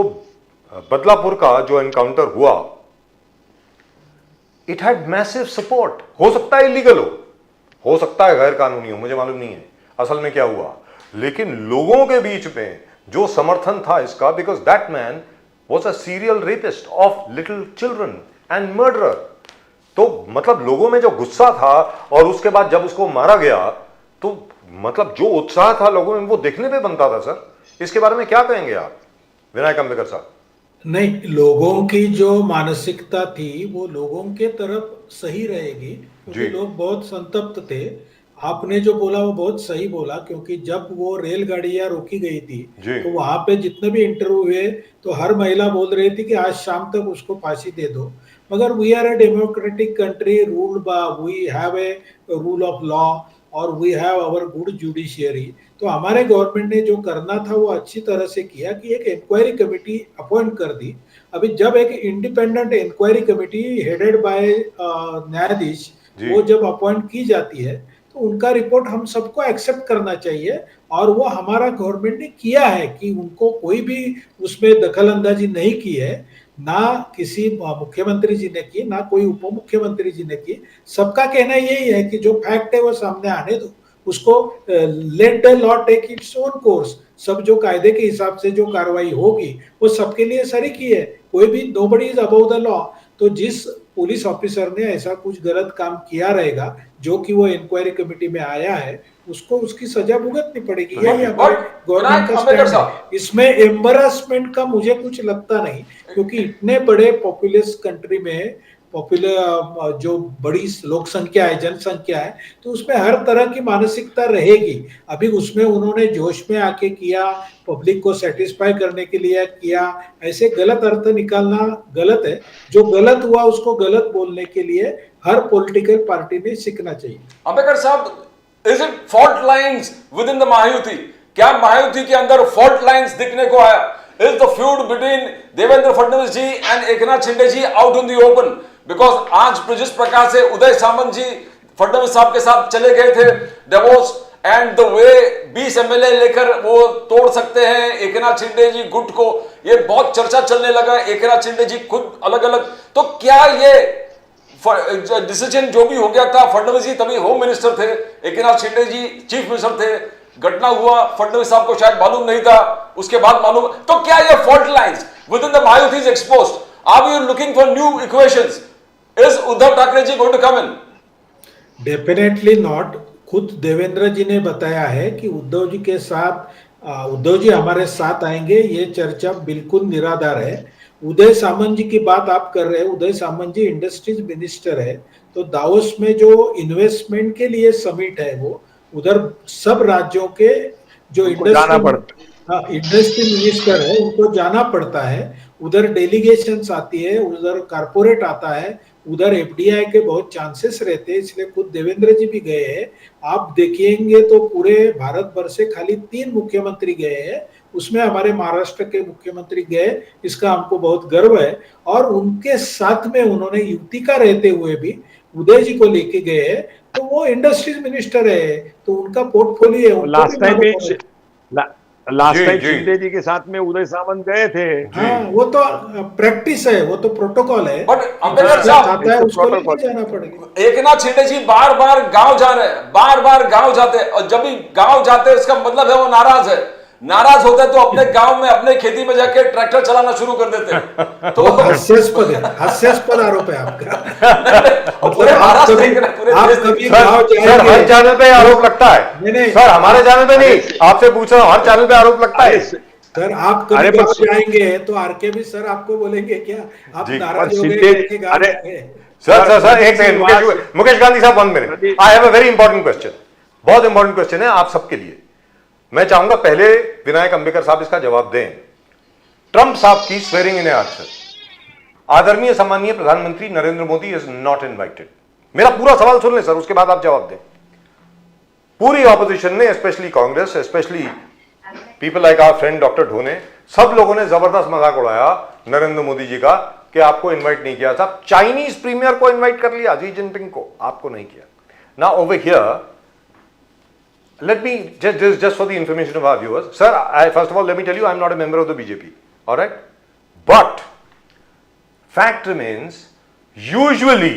बदलापुर का जो एनकाउंटर हुआ, इट हैड मैसिव सपोर्ट. हो सकता है इलीगल हो सकता है गैर कानूनी हो, मुझे मालूम नहीं है असल में क्या हुआ, लेकिन लोगों के बीच में जो समर्थन था इसका, because that man was a serial rapist of little children and murderer. तो मतलब लोगों में जो गुस्सा था, और उसके बाद जब उसको मारा गया, तो मतलब जो उत्साह था लोगों में, वो देखने पे बनता था. सर, इसके बारे में क्या कहेंगे आप, विनायक अंबेकर साहब? नहीं, लोगों की जो मानसिकता थी वो लोगों के तरफ सही रहेगी, क्योंकि लोग बहुत संतप्त थे. आपने जो बोला वो बहुत सही बोला, क्योंकि जब वो रेलगाड़ियां रोकी गई थी तो वहां पे जितने भी इंटरव्यू हुए तो हर महिला बोल रही थी कि आज शाम तक उसको फांसी दे दो. मगर we are a democratic country, we have a rule of law और we have our good judiciary. तो हमारे गवर्नमेंट ने जो करना था वो अच्छी तरह से किया कि एक इंक्वायरी कमेटी अपॉइंट कर दी. अभी जब एक independent inquiry committee headed by न्यायाधीश वो जब अपॉइंट की जाती है, तो उनका रिपोर्ट हम सबको एक्सेप्ट करना चाहिए, और वो हमारा गवर्नमेंट ने किया है कि उनको कोई भी उसमें दखल अंदाजी नहीं की है, ना किसी मुख्यमंत्री जी ने की, ना कोई उप मुख्यमंत्री जी ने की. सबका कहना यही है कि जो फैक्ट है वो सामने आने दो, उसको let the law take its own course. सब जो कायदे के हिसाब से जो कार्रवाई होगी वो सबके लिए सरी की है, कोई भी nobody is above the law. तो जिस पुलिस ऑफिसर ने ऐसा कुछ गलत काम किया रहेगा, जो कि वो इंक्वायरी कमेटी में आया है, उसको उसकी सजा भुगतनी पड़ेगी. यही हमारे गवर्नमेंट का स्टैंड है. इसमें एम्बैरेसमेंट का मुझे कुछ लगता नहीं, क्योंकि इतने बड़े पॉपुलस कंट्री में पॉपुलर जो बड़ी लोक संख्या है, जनसंख्या है, तो उसमें हर तरह की मानसिकता रहेगी. अभी उसमें उन्होंने जोश में आके किया, पब्लिक को सेटिस्फाई करने के लिए किया, ऐसे गलत अर्थ निकालना गलत है. जो गलत हुआ उसको गलत बोलने के लिए हर पॉलिटिकल पार्टी ने सीखना चाहिए. अंबेडकर साहब, is it fault lines within the Mahayuti? क्या महायुति के अंदर फॉल्ट लाइंस दिखने को आया? Is the feud between Devendra Fadnavis ji and Eknath Shinde ji out in the open? Because आज जिस प्रकार से उदय सामंत जी फडणवीस साहब के साथ चले गए थे divorce, and the way 20 MLA लेकर वो तोड़ सकते हैं एकनाथ शिंदे जी गुट को, ये बहुत चर्चा चलने लगा. एकनाथ शिंदे जी खुद अलग अलग. तो क्या ये डिसीजन जो भी हो गया था, फडणवीस जी तभी होम मिनिस्टर थे, एकनाथ शिंदे जी चीफ मिनिस्टर थे, घटना हुआ फडणवीस साहब को शायद मालूम नहीं था, उसके बाद मालूम. तो क्या ये fault lines within the Mahayuti is exposed? Are you looking for new equations? Is Uddhav Thackeray ji going to come in? Definitely not. खुद देवेंद्र जी ने बताया है कि उद्धव जी के साथ उद्धव जी हमारे साथ आएंगे, ये चर्चा बिल्कुल निराधार है. उदय सामंत जी की बात आप कर रहे हैं, उदय सामंत जी इंडस्ट्रीज मिनिस्टर है, तो दावोस में जो इन्वेस्टमेंट के लिए समिट है वो उधर सब राज्यों के जो इंडस्ट्री मिनिस्टर है उनको जाना पड़ता है. उधर डेलीगेशंस आती है, उधर कारपोरेट आता है, उधर एफडीआई के बहुत चांसेस रहते हैं, इसलिए खुद देवेंद्र जी भी गए हैं. आप देखेंगे तो पूरे भारत भर से खाली 3 मुख्यमंत्री गए हैं, उसमें हमारे महाराष्ट्र के मुख्यमंत्री गए, इसका हमको बहुत गर्व है. और उनके साथ में उन्होंने युति का रहते हुए भी उदय जी को लेके गए हैं, तो वो इंडस्ट्रीज मिनिस्टर है, तो उनका पोर्टफोलियो है. लास्ट जी, टाइम जी। शिंदे जी के साथ में उदय सामंत गए थे। हाँ, वो तो प्रैक्टिस है, वो तो प्रोटोकॉल है। But अंबेडकर जो साहब, चाहता है तो उसको लेके protocol। जाना पड़ेगा। एकनाथ शिंदे जी बार बार गांव जा रहे हैं, बार बार गांव जाते हैं, और जब भी गांव जाते हैं उसका मतलब है वो नाराज है। नाराज होते हैं तो अपने गांव में अपने खेती में जाके ट्रैक्टर चलाना शुरू कर देते हैं। तो बहुत हास्यास्पद है, हास्यास्पद आरोप है आपका। पूरे मतलब महाराष्ट्र देख रहे हैं, पूरे आप देश कभी देख रहे हैं। गाँव सर हर जाएंगे? चैनल पे आरोप लगता नहीं, है नहीं। सर, हमारे चैनल पे नहीं, आपसे पूछ रहा हूँ, हर चैनल पे आरोप लगता है। सर आप कभी अरे पर गाँव जाएंगे तो आरके भी सर आपको बोलेंगे क्या आप जी, नाराज हो गए शिंदे करके गाँव अरे जाएंगे? सर एक सेकंड, मुकेश गांधी साहब 1 minute, Pradeep. I have a very important question, बहुत इंपॉर्टेंट क्वेश्चन है आप सबके लिए। मैं चाहूंगा पहले विनायक अंबेडकर साहब इसका जवाब दें। ट्रंप साहब की स्वेरिंग इन आंसर, आदरणीय सम्मानीय प्रधानमंत्री Narendra Modi is not invited. मेरा पूरा सवाल सुन लें सर, उसके बाद आप जवाब दें। पूरी ऑपोजिशन ने, specially Congress, specially people like our friend doctor Dhone, सब लोगों ने जबरदस्त मजाक उड़ाया नरेंद्र मोदी जी का कि आपको इनवाइट नहीं किया था। चाइनीज प्रीमियर को इनवाइट कर लिया, जी जिनपिंग को, आपको नहीं किया। Now over here, let me just for the information of our viewers, sir, first of all let me tell you I'm not a member of the BJP, all right, but fact remains, usually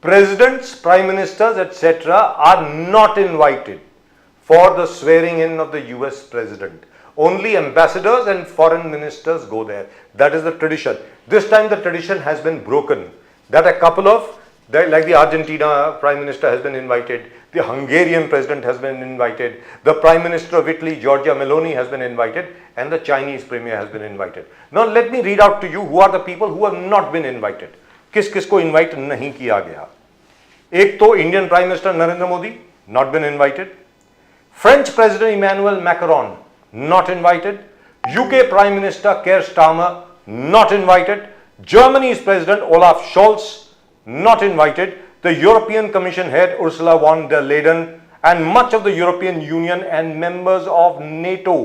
presidents, prime ministers, etc. are not invited for the swearing in of the US president. Only ambassadors and foreign ministers go there. That is the tradition. This time the tradition has been broken, that a couple of, like the Argentina prime minister has been invited, the Hungarian president has been invited, the prime minister of Italy Giorgia Meloni has been invited, and the Chinese premier has been invited. Now let me read out to you who are the people who have not been invited. किस किस को इनवाइट नहीं किया गया? एक तो Indian prime minister Narendra Modi, not been invited. French president Emmanuel Macron, not invited. UK Prime Minister Keir Starmer, not invited. Germany's President Olaf Scholz, not invited. The European Commission head Ursula von der Leyen and much of the European Union and members of NATO,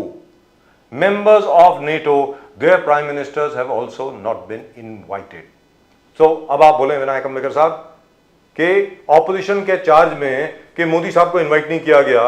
their prime ministers have also not been invited. So अब आप बोले विनायक अंबेडकर साहब कि ऑपोजिशन के चार्ज में कि मोदी साहब को इनवाइट नहीं किया गया,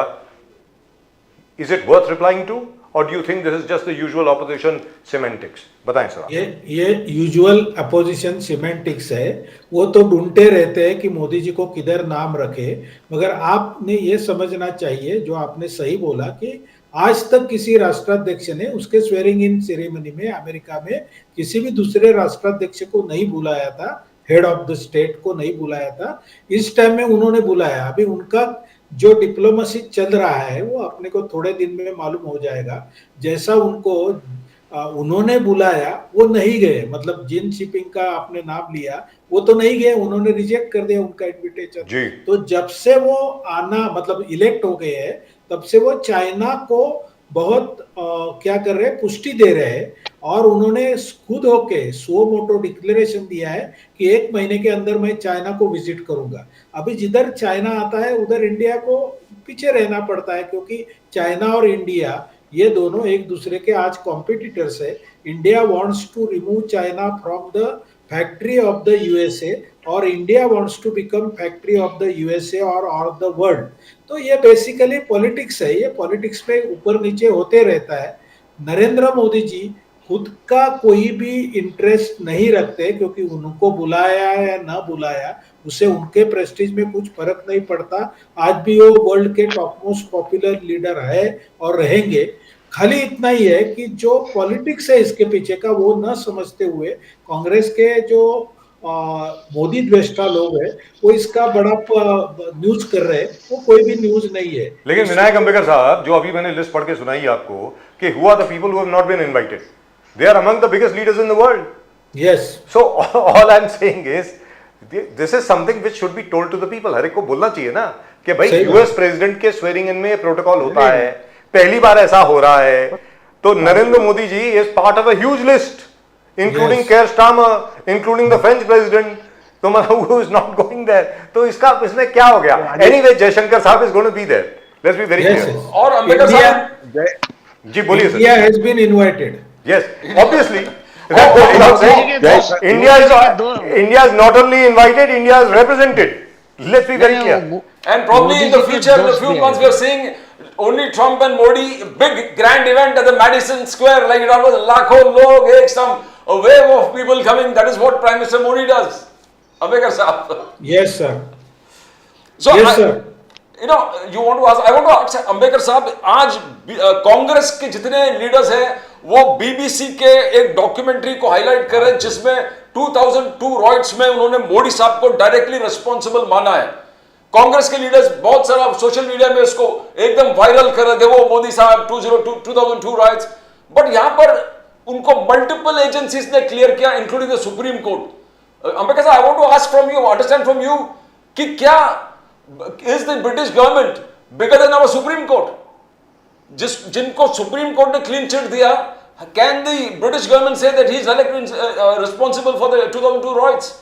is it worth replying to, or do you think this is just the usual opposition semantics? बताएं सर। ये यूजुअल अपोजिशन सिमेंटिक्स है, वो तो ढूंढते रहते हैं कि मोदी जी को किधर नाम रखे। मगर आपने ये समझना चाहिए, जो आपने सही बोला, कि आज तक किसी राष्ट्राध्यक्ष ने उसके स्वेरिंग इन सेरेमनी में अमेरिका में किसी भी दूसरे राष्ट्राध्यक्ष को नहीं बुलाया था, हेड ऑफ द स्टेट को नहीं बुलाया था। इस टाइम में उन्होंने बुलाया। अभी उनका जो डिप्लोमेसी चल रहा है वो अपने को थोड़े दिन में मालूम हो जाएगा। जैसा उनको उन्होंने बुलाया वो नहीं गए, मतलब जिन शिपिंग का आपने नाम लिया वो तो नहीं गए, उन्होंने रिजेक्ट कर दिया उनका इन्विटेशन। तो जब से वो आना, मतलब इलेक्ट हो गए हैं, तब से वो चाइना को बहुत क्या कर रहे हैं, पुष्टि दे रहे हैं। और उन्होंने खुद होके सो मोटो डिक्लेरेशन दिया है कि 1 महीने के अंदर मैं चाइना को विजिट करूंगा। अभी जिधर चाइना आता है उधर इंडिया को पीछे रहना पड़ता है, क्योंकि चाइना और इंडिया ये दोनों एक दूसरे के आज कॉम्पिटिटर्स है। India wants to remove China from the factory of the USA और India wants to become factory of the USA और द वर्ल्ड। तो ये बेसिकली पॉलिटिक्स है, ये पॉलिटिक्स पे ऊपर नीचे होते रहता है। नरेंद्र मोदी जी खुद का कोई भी इंटरेस्ट नहीं रखते, क्योंकि उनको बुलाया या ना बुलाया उससे उनके प्रेस्टीज में कुछ फर्क नहीं पड़ता। आज भी वो वर्ल्ड के टॉप मोस्ट पॉपुलर लीडर है और रहेंगे। खाली इतना ही है कि जो पॉलिटिक्स है इसके पीछे का वो न समझते हुए कांग्रेस के जो मोदी द्वेष्टा लोग हैं वो इसका बड़ा न्यूज कर रहे हैं, वो कोई भी न्यूज नहीं है। लेकिन विनायक अंबेडकर साहब, जो अभी मैंने लिस्ट पढ़ के सुनाई आपको कि who are the people who have not been invited, they are among the biggest leaders in the world. Yes. So all I'm saying is this is something which should be told to the people. हर एक को बोलना चाहिए ना कि भाई यूएस प्रेसिडेंट के स्वेरिंग इन में प्रोटोकॉल होता है, पहली बार ऐसा हो रहा है। तो Narendra Modi ji is part of a huge list, including Keir Starmer, including the French president, तो मतलब who is not going there, तो इसमें क्या हो गया? Anyway, जयशंकर साहब is going to be there. Let's be very clear. और अंबेडकर साहब जी बोलिए sir. India has been invited. Yes, obviously. India is not only invited, India is represented. Let's be very clear. And probably in the future, in a few months, we are seeing only Trump and Modi, big grand event at the Madison Square, like it was लाखों लोग, a wave of people coming. That is what Prime Minister Modi does. Ambedkar Sahab. Yes, sir. So Yes, sir. you know, you want to ask, I want to ask Ambedkar Sahab, आज कांग्रेस के जितने लीडर्स हैं वो बीबीसी के एक डॉक्यूमेंट्री को हाईलाइट कर रहे हैं जिसमें 2002 रॉयट्स में उन्होंने मोदी साहब को डायरेक्टली रिस्पॉन्सिबल माना है। कांग्रेस के लीडर्स बहुत सारा सोशल मीडिया में इसको एकदम वायरल कर रहे थे, वो मोदी साहब 2002 राइट्स, बट यहां पर उनको मल्टीपल एजेंसीज ने क्लियर किया, including the supreme court. Ambedkar साहब, I want to ask from you, understand from you कि क्या is the British government bigger than our supreme court? जिनको सुप्रीम कोर्ट ने क्लीन चिट दिया, कैन द ब्रिटिश गवर्नमेंट से that he is responsible for the 2002 riots?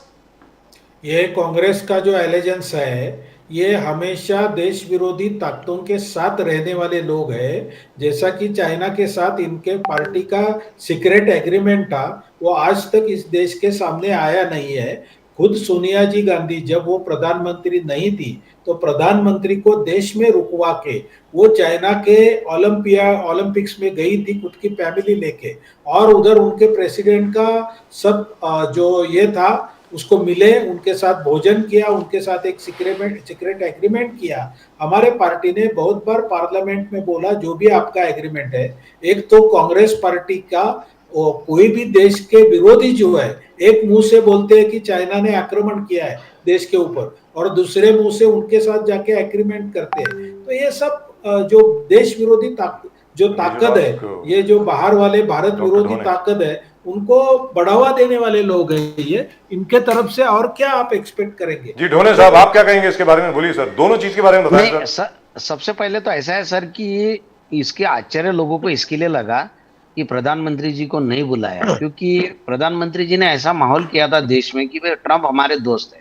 ये कांग्रेस का जो एलिजेंस है, ये हमेशा देश विरोधी ताकतों के साथ रहने वाले लोग हैं। जैसा कि चाइना के साथ इनके पार्टी का सीक्रेट एग्रीमेंट था, वो आज तक इस देश के सामने आया नहीं है। खुद सोनिया जी गांधी जब वो प्रधानमंत्री नहीं थी तो प्रधानमंत्री को देश में रुकवा के वो चाइना के ओलंपिक्स में गई थी खुद की फैमिली लेके, और उधर उनके प्रेसिडेंट का सब जो ये था उसको मिले, उनके साथ भोजन किया, उनके साथ एक सीक्रेट एग्रीमेंट किया। हमारे पार्टी ने बहुत बार पार्लियामेंट में बोला जो भी आपका एग्रीमेंट है, एक तो कांग्रेस पार्टी का कोई भी देश के विरोधी जो है एक मुंह से बोलते हैं कि चाइना ने आक्रमण किया है देश के ऊपर, और दूसरे मुंह से उनके साथ जाके एग्रीमेंट करते हैं। तो ये सब जो देश विरोधी ताकत है, ये जो बाहर वाले भारत विरोधी ताकत है, उनको बढ़ावा देने वाले लोग हैं ये, इनके तरफ से और क्या आप एक्सपेक्ट करेंगे? जी ढोने साहब, आप क्या कहेंगे इसके बारे में? बोलिए सर, दोनों चीज के बारे में बताएं सर। सबसे पहले तो ऐसा है सर कि इसके आश्चर्य लोगों को इसके लिए लगा कि प्रधानमंत्री जी को नहीं बुलाया, क्योंकि प्रधानमंत्री जी ने ऐसा माहौल किया था देश में कि भाई ट्रंप हमारे दोस्त है,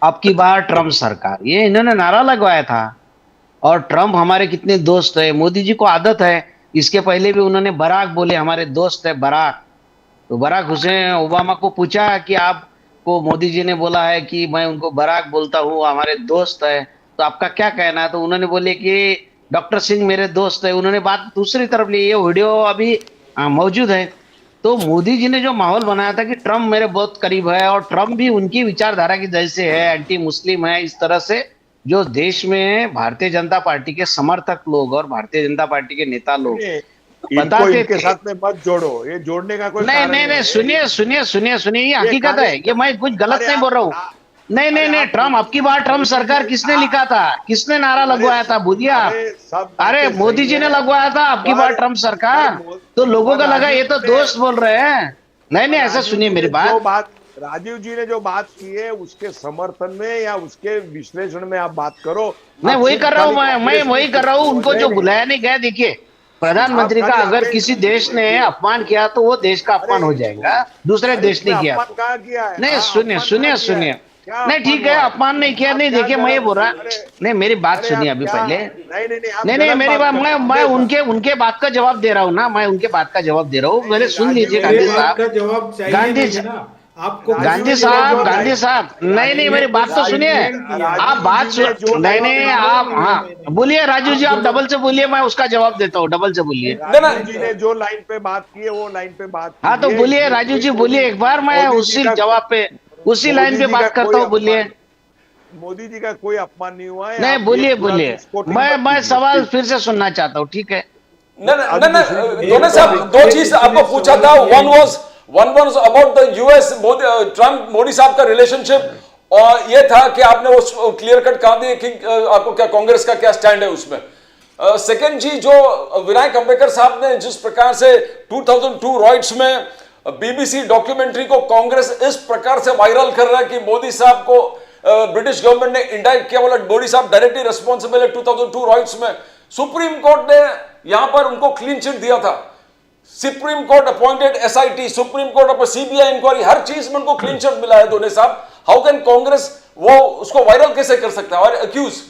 अब की बार ट्रंप सरकार, ये इन्होंने नारा लगवाया था। और ट्रंप हमारे कितने दोस्त है, मोदी जी को आदत है, इसके पहले भी उन्होंने बराक बोले हमारे दोस्त है बराक, तो बराक हुसैन ओबामा को पूछा कि आपको मोदी जी ने बोला है कि मैं उनको बराक बोलता हूँ, हमारे दोस्त है, तो आपका क्या कहना है? तो उन्होंने बोले कि डॉक्टर सिंह मेरे दोस्त है। उन्होंने बात दूसरी तरफ ली, ये वीडियो अभी मौजूद है। तो मोदी जी ने जो माहौल बनाया था कि ट्रंप मेरे बहुत करीब है, और ट्रंप भी उनकी विचारधारा की जैसे है, एंटी मुस्लिम है, इस तरह से जो देश में भारतीय जनता पार्टी के समर्थक लोग और भारतीय जनता पार्टी के नेता लोग बताते इनके साथ में मत जोड़ो, ये जोड़ने का कोई नहीं, सुनिए, ये हकीकत है, ये मैं कुछ गलत नहीं बोल रहा हूँ। नहीं, ट्रम्प, अब की बार ट्रम्प सरकार किसने लिखा था, किसने नारा लगवाया था, भूलिए आप? अरे मोदी जी ने लगवाया था अब की बार ट्रम्प सरकार, तो लोगों का लगा ये तो दोस्त बोल रहे हैं। नहीं, ऐसा सुनिए मेरी बात। राजीव जी ने जो बात की है उसके समर्थन में या उसके विश्लेषण में आप बात करो। मैं वही कर रहा हूँ, मैं वही कर रहा हूँ। उनको जो बुलाया नहीं गया, देखिए प्रधानमंत्री का अगर किसी देश ने अपमान किया तो वो देश का अपमान हो जाएगा, दूसरे देश ने किया। नहीं, सुनिए, नहीं ठीक है, अपमान नहीं किया, नहीं देखिए मैं ये बोल रहा, नहीं मेरी बात सुनिए अभी पहले। नहीं मेरी बात, मैं उनके बात का जवाब दे रहा हूँ ना, मैं उनके बात का जवाब दे रहा हूँ। पहले सुन लीजिए गांधी साहब, गांधी साहब, नहीं मेरी बात तो सुनिए, आप बात सुन, नहीं आप, हाँ बोलिए राजू जी, आप डबल से बोलिए, मैं उसका जवाब देता हूँ, डबल से बोलिए। जी ने जो लाइन पे बात की है वो लाइन पे बात, हाँ तो बोलिए राजू जी, बोलिए एक बार, मैं उसी जवाब पे उसी लाइन पे बात करता हूँ, बोलिए। मोदी जी का कोई अपमान नहीं हुआ है। नहीं बोलिए, मैं सवाल फिर से सुनना चाहता हूँ, ठीक है? दोनों साहब, दो चीज आपको पूछा था, one was about the US Trump Modi साहब का रिलेशनशिप, और ये था कि आपने वो क्लियर कट कहा दिया कि आपको क्या कांग्रेस का क्या स्टैंड है उसमें। सेकंड जी, जो विनायक अंबेडकर साहब ने जिस प्रकार से 2002 रॉयट्स में बीबीसी डॉक्यूमेंट्री को कांग्रेस इस प्रकार से वायरल कर रहा है कि मोदी साहब को ब्रिटिश गवर्नमेंट ने इंडाइक्ट किया, बोला मोदी साहब डायरेक्टली रिस्पॉन्सिबल है 2002 रॉयट्स में। सुप्रीम कोर्ट ने यहां पर उनको क्लीन चिट दिया था, supreme court appointed SIT, supreme court पर सीबीआई इंक्वायरी, हर चीज में उनको क्लीन चिट मिला है। दोनों साहब, हाउ कैन कांग्रेस वो उसको वायरल कैसे कर सकता है और अक्यूज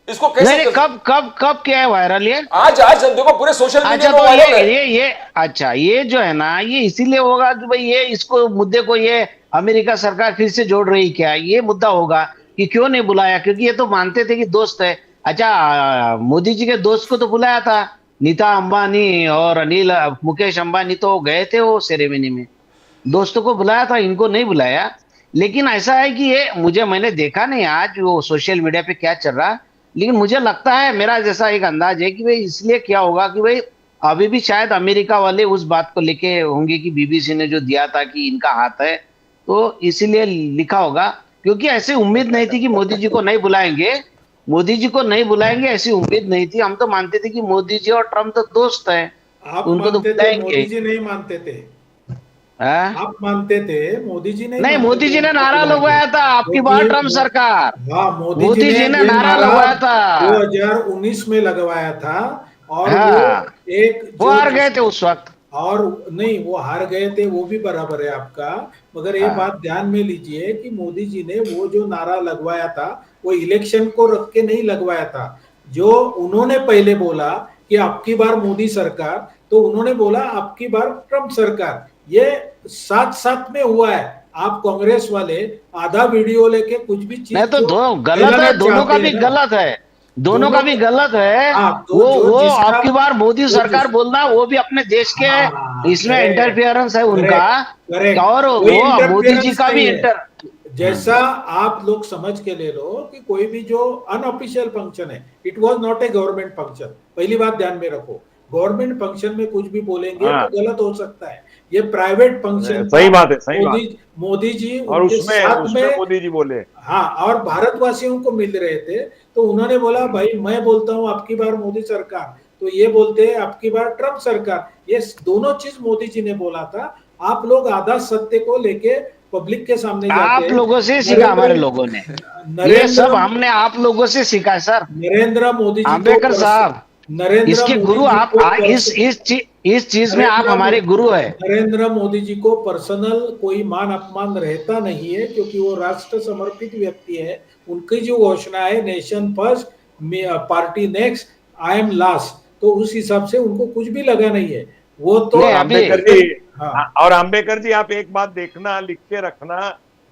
इसको कैसे? नहीं, कब क्या है वायरल? ये आज देखो पूरे सोशल मीडिया में वायरल है। ये अच्छा, ये जो है ना, ये इसीलिए होगा कि भाई ये इसको मुद्दे को ये अमेरिका सरकार फिर से जोड़ रही, क्या ये मुद्दा होगा कि क्यों नहीं बुलाया? क्योंकि ये तो मानते थे कि दोस्त है, अच्छा, मोदी जी के दोस्त को तो बुलाया था, नीता अंबानी और अनिल मुकेश अंबानी तो गए थे वो सेरेमनी में, दोस्तों को बुलाया था, इनको नहीं बुलाया। लेकिन ऐसा है कि ये मैंने देखा नहीं आज वो सोशल मीडिया पे क्या चल रहा, लेकिन मुझे लगता है, मेरा जैसा एक अंदाज है कि भाई इसलिए क्या होगा कि भाई अभी भी शायद अमेरिका वाले उस बात को लेके होंगे कि बीबीसी ने जो दिया था कि इनका हाथ है, तो इसीलिए लिखा होगा। क्योंकि ऐसी उम्मीद नहीं थी कि मोदी जी को नहीं बुलाएंगे, मोदी जी को नहीं बुलाएंगे ऐसी उम्मीद नहीं थी। हम तो मानते थे कि मोदी जी और ट्रम्प तो दोस्त हैं, आप उनको तो मानते थे, बुलाएंगे। मोदी जी नहीं मानते थे। हाँ? आप मानते थे, मोदी जी नहीं नहीं, मानते मोदी थे जी ने उनको नारा बुलाएंगे। लगवाया था, आपकी बार ट्रम्प सरकार। हाँ, मोदी मोदी जी ने ये नारा नारा लगवाया था। 2019 में लगवाया था। और हाँ, वो एक वो हार गए थे उस वक्त। और नहीं, वो हार गए थे, वो भी बराबर है आपका। मगर ये हाँ। बात ध्यान में लीजिए कि मोदी जी ने वो जो नारा लगवाया था, वो इलेक्शन को रख के नहीं लगवाया था। जो उन्होंने पहले बोला कि आपकी बार मोदी सरकार, तो उन्होंने बोला आपकी बार ट्रम्प सरकार। ये साथ साथ में हुआ है। आप कांग्रेस वाले आधा वीडियो लेके कुछ भी चीज नहीं तो जो दो गलत है, फैलाना दोनों का चाहते भी हैं ना, गलत है, दोनों का भी गलत है। हाँ, तो वो जिसका आपकी बार मोदी सरकार बोलना, वो भी अपने देश के हाँ, इसमें इंटरफेरेंस है उनका। करेक्ट, और कोई वो मोदी जी इंटरफेरेंस का भी नहीं है। जैसा आप लोग समझ के ले लो कि कोई भी जो अनऑफिशियल फंक्शन है, it was not a government function. पहली बात ध्यान में रखो, गवर्नमेंट फंक्शन में कुछ भी बोलेंगे हाँ। तो गलत हो सकता है। ये प्राइवेट फंक्शन सही बात है, सही बात। मोदी जी और उनके उसमें साथ उसमें में, मोदी जी बोले। हाँ, और भारतवासियों को मिल रहे थे, तो उन्होंने बोला भाई मैं बोलता हूँ आपकी बार मोदी सरकार, तो ये बोलते हैं आपकी बार ट्रम्प सरकार। ये दोनों चीज मोदी जी ने बोला था। आप लोग आधा सत्य को लेके पब्लिक के सामने जाते आप हैं। लोगों से सीखा, हमारे लोगों ने ये सब हमने आप लोगों से सीखा है सर। नरेंद्र मोदी जी आंबेडकर साहब, नरेंद्र इसके मोदी गुरु जी आप को इस चीज में आप हमारे गुरु है। नरेंद्र मोदी जी को पर्सनल कोई मान अपमान रहता नहीं है, क्योंकि वो राष्ट्र समर्पित व्यक्ति है। उनकी जो घोषणा है nation first, party next, I am last, तो उस हिसाब से उनको कुछ भी लगा नहीं है। वो तो नहीं, अम्बेडकर जी, हाँ, और अम्बेडकर जी आप एक बात देखना, लिख के रखना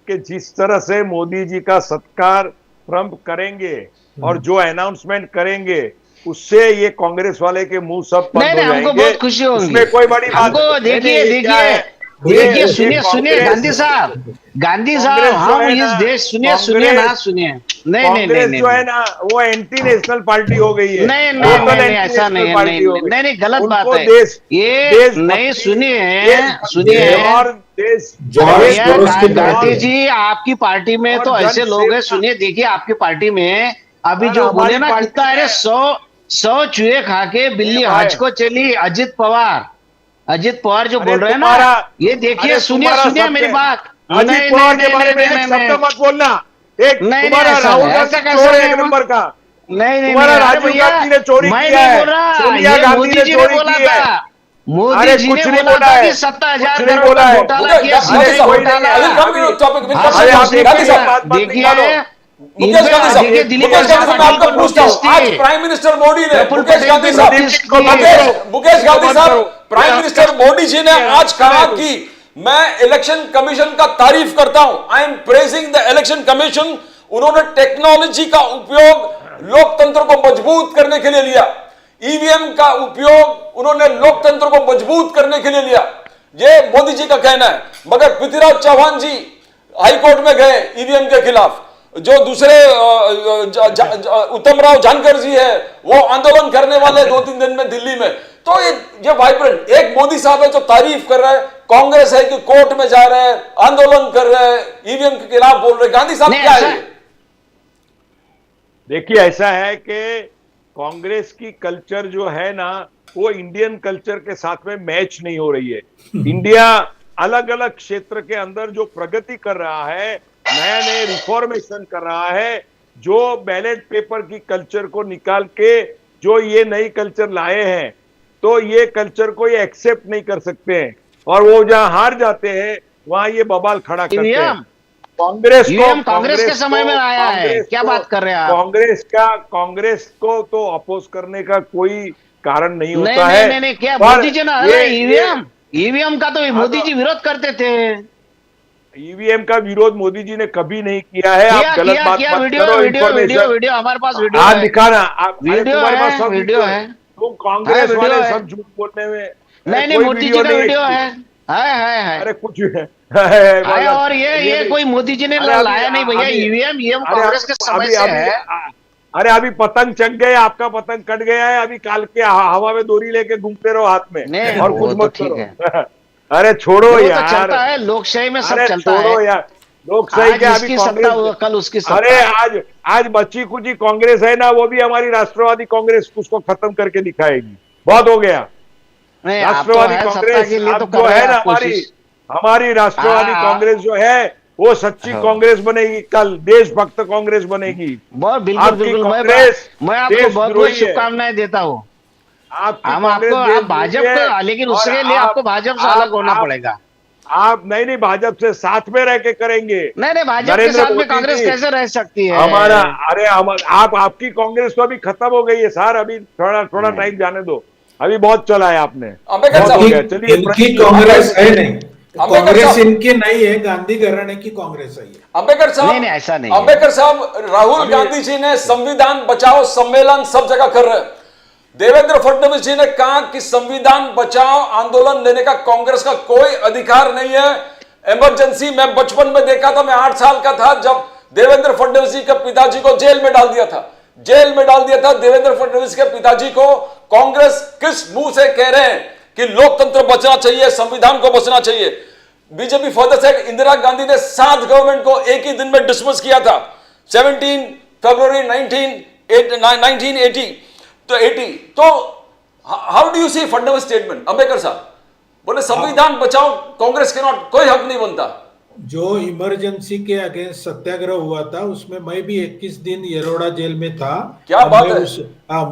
कि जिस तरह से मोदी जी का सत्कार ट्रम्प करेंगे और जो अनाउंसमेंट करेंगे, उससे ये कांग्रेस वाले के मुंह सब बंद हो नहीं, हमको जाएंगे। बहुत खुशी होगी। उसमें कोई बड़ी बात हमको नहीं, देखिए नहीं, क्या है? देखिए, ये सुनिए कांग्रेस- गांधी साहब, कांग्रेस जो हम है इस ना, देश, सुनिए ना, सुनिए। नहीं कांग्रेस जो है ना, वो एंटी नेशनल पार्टी हो गई है। नहीं, टोटल नहीं, ऐसा एंटी नहीं नेशनल है, पार्टी हो गई। नहीं, गलत बात उनको है देश नहीं, देशभक्ति सुनिए और देश गांधी जी, आपकी पार्टी में और तो ऐसे लोग हैं, जनसेवा। सुनिए, देखिए आपकी पार्टी में अभी जो हमारी बोले ना, पार्टी कितना अरे में- 100 चूहे खा के बिल्ली भाई। हज को चली। अजित पवार जो अरे बोल रहे हैं ना, ये देखिए, अरे सुनिए तुम्हारा सुनिए सबसे- मेरी बात। अजित पवार के बारे में एक शब्द मत बोलना। एक नहीं, तुम्हारा ऐसा राहुल है, गांधी ऐसा चोर कैसा है, एक नहीं, नंबर का। नहीं, तुम्हारा अरे राजीव भैया, गांधी ने चोरी मैं किया नहीं है, बोल रहा, सोनिया ये गांधी मोदी ने जी चोरी बोला की है। था, मोदी अरे जी कुछ ने नहीं बोला बोला था है, कि 70,000 कुछ नहीं करोड़ बोला का है। घोटाला किया, गांधी सीबीआई साहब, घोटाला। I will come to the topic, we'll come to अरे the आप topic. एक गांधी बात साहब, मत देखिए, निकालो। मुकेश गांधी साहब, देखिए, दिलीप मुकेश गांधी साहब, मैं आपको को पूछता हूँ, नोटिस आज थी। प्राइम मिनिस्टर मोदी ने, प्रफुल्ल मुकेश पटेल गांधी को साहब, नोटिस को बंद थी। करो। मुकेश गांधी बंद साहब, करो। प्राइम मिनिस्टर मोदी जी ने आज कहा करो। कि मैं इलेक्शन कमीशन का तारीफ करता हूं, I am praising the election commission. उन्होंने टेक्नोलॉजी का उपयोग लोकतंत्र को मजबूत करने के लिए लिया, ईवीएम का उपयोग उन्होंने लोकतंत्र को मजबूत करने के लिए लिया, ये मोदी जी का कहना है। मगर पृथ्वीराज चौहान जी हाईकोर्ट में गए ईवीएम के खिलाफ, जो दूसरे उत्तम राव जानकर जी है, वो आंदोलन करने वाले 2-3 दिन में दिल्ली में। तो ये वाइब्रेंट, एक मोदी साहब है जो तारीफ कर रहा है, कांग्रेस है कि कोर्ट में जा रहा है, आंदोलन कर रहा है, ईवीएम के खिलाफ बोल रहे। गांधी साहब क्या है? देखिए, ऐसा है कि कांग्रेस की कल्चर जो है ना, वो इंडियन कल्चर के साथ में मैच नहीं हो रही है। इंडिया अलग अलग क्षेत्र के अंदर जो प्रगति कर रहा है, नया नया रिफॉर्मेशन कर रहा है, जो बैलेट पेपर की कल्चर को निकाल के जो ये नई कल्चर लाए हैं, तो ये कल्चर को ये एक्सेप्ट नहीं कर सकते हैं, और वो जहां हार जाते हैं वहां ये बवाल खड़ा करते हैं। कांग्रेस के समय में आया है, क्या बात कर रहे हैं आप? कांग्रेस को तो अपोज करने का कोई कारण नहीं होता नहीं, है। नहीं, क्या पर मोदी जी ना, ईवीएम का तो मोदी जी विरोध करते थे। ईवीएम का विरोध मोदी जी ने कभी नहीं किया है। किया आप गलत किया बात किया, मत वीडियो करो। वीडियो वीडियो इंफॉर्मेशन वीडियो हमारे पास वीडियो आज है, दिखाना। अरे वीडियो तुम्हारे पास है, सब वीडियो है। तुम कांग्रेस वीडियो वाले है। सब झूठ बोलने में। अरे नहीं नहीं, कोई मोदी वीडियो जी का नहीं वीडियो है। है। अरे कुछ है आया, और ये नहीं। कोई मोदी जी ने अरे अभी लाया नहीं भैया, अभी ईवीएम ईवीएम अरे कांग्रेस के समय अभी से अभी है। अरे अभी पतंग चग गए, आपका पतंग कट गया है। अभी काल के हवा में डोरी लेके घूमते रहो हाथ में नहीं, और वो कुछ तो मत ठीक करो। है, अरे छोड़ो वो तो यार। चलता है, लोकशाही में सब अरे चलता है। छोड़ो यार, लोकशाही आज क्या अभी इसकी सत्ता कांग्रेस। कल उसकी अरे सत्ता। आज आज बच्ची कुची कांग्रेस है ना, वो भी हमारी राष्ट्रवादी कांग्रेस उसको खत्म करके दिखाएगी। बहुत हो गया। नहीं, आप तो राष्ट्रवादी है सत्ता कांग्रेस के लिए तो अब कर जो रहे है हैं ना, आप कोशिश। हमारी राष्ट्रवादी हाँ कांग्रेस जो है वो सच्ची हाँ, कांग्रेस बनेगी। कल देशभक्त कांग्रेस बनेगी। बहुत बिल्कुल आपकी बिल्कुल, कांग्रेस मैं आपको बहुत बहुत देशद्रोही है। शुभकामनाएं देता हूँ। आपकी हम कांग्रेस आपको, आप देशद्रोही भाजपा है। को, लेकिन और उसके लिए आपको भाजपा से अलग होना आप पड़ेगा। आप नहीं भाजपा से साथ में रह के करेंगे। नहीं नहीं, भाजपा के नरेंद्र साथ में मोदी कांग्रेस जी कैसे रह सकती हमारा। है? अरे आप आपकी कांग्रेस तो अभी खत्म हो गई है सर। अभी थोड़ा थोड़ा नहीं, टाइम जाने दो। अभी बहुत चला है आपने, अंबेडकर बहुत साहब, हो गया। चलिए इनकी कांग्रेस है नहीं, अंबेडकर कांग्रेस साहब, इनकी नहीं है, गांधी घराने की कांग्रेस है ये। अंबेडकर साहब, नहीं नहीं, ऐसा नहीं है। अंबेडकर साहब, राहुल अभी गांधी जी ने संविधान बचाओ सम्मेलन सब जगह कर रहे हैं। देवेंद्र फडणवीस जी ने कहा कि संविधान बचाओ आंदोलन लेने का कांग्रेस का कोई अधिकार नहीं है। इमरजेंसी मैं बचपन में देखा था, मैं 8 साल का था जब देवेंद्र फडणवीस जी के पिताजी को जेल में डाल दिया था। जेल में डाल दिया था देवेंद्र फडणवीस के पिताजी को। कांग्रेस किस मुंह से कह रहे हैं कि लोकतंत्र बचना चाहिए, संविधान को बचना चाहिए? BJP further said Indira Gandhi ने 7 गवर्नमेंट को एक ही दिन में डिसमिस किया था, 17 फरवरी 1980। तो how do you see Fadnavis statement? Ambedkar साहब बोले संविधान बचाओ, कांग्रेस के नॉट कोई हक नहीं बनता। जो इमरजेंसी के अगेंस्ट सत्याग्रह हुआ था उसमें मैं भी 21 दिन येरोड़ा जेल में था। क्या बात है।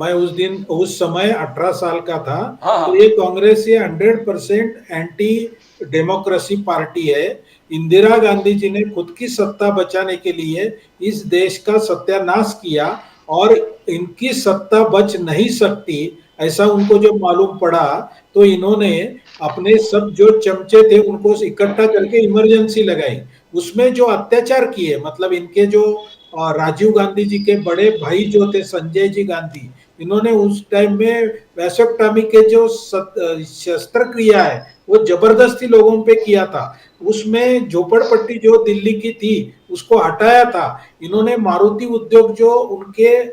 मैं उस दिन उस समय 18 साल का था। हाँ, हाँ। तो ये कांग्रेस ये 100% एंटी डेमोक्रेसी पार्टी है। इंदिरा गांधी जी ने खुद की सत्ता बचाने के लिए इस देश का सत्यानाश किया और इनकी सत्ता बच नहीं सकती ऐसा उनको जब मालूम पड़ा तो इन्होंने अपने सब जो चमचे थे उनको इकट्ठा करके इमरजेंसी लगाई। उसमें जो अत्याचार किए, मतलब इनके जो राजीव गांधी जी के बड़े भाई जो थे संजय जी गांधी, इन्होंने उस टाइम में वैसेक्टॉमी के जो शस्त्रक्रिया है वो जबरदस्ती लोगों पे किया था। उसमें झोपड़पट्टी जो दिल्ली की थी उसको हटाया था। इन्होंने मारुति उद्योग जो उनके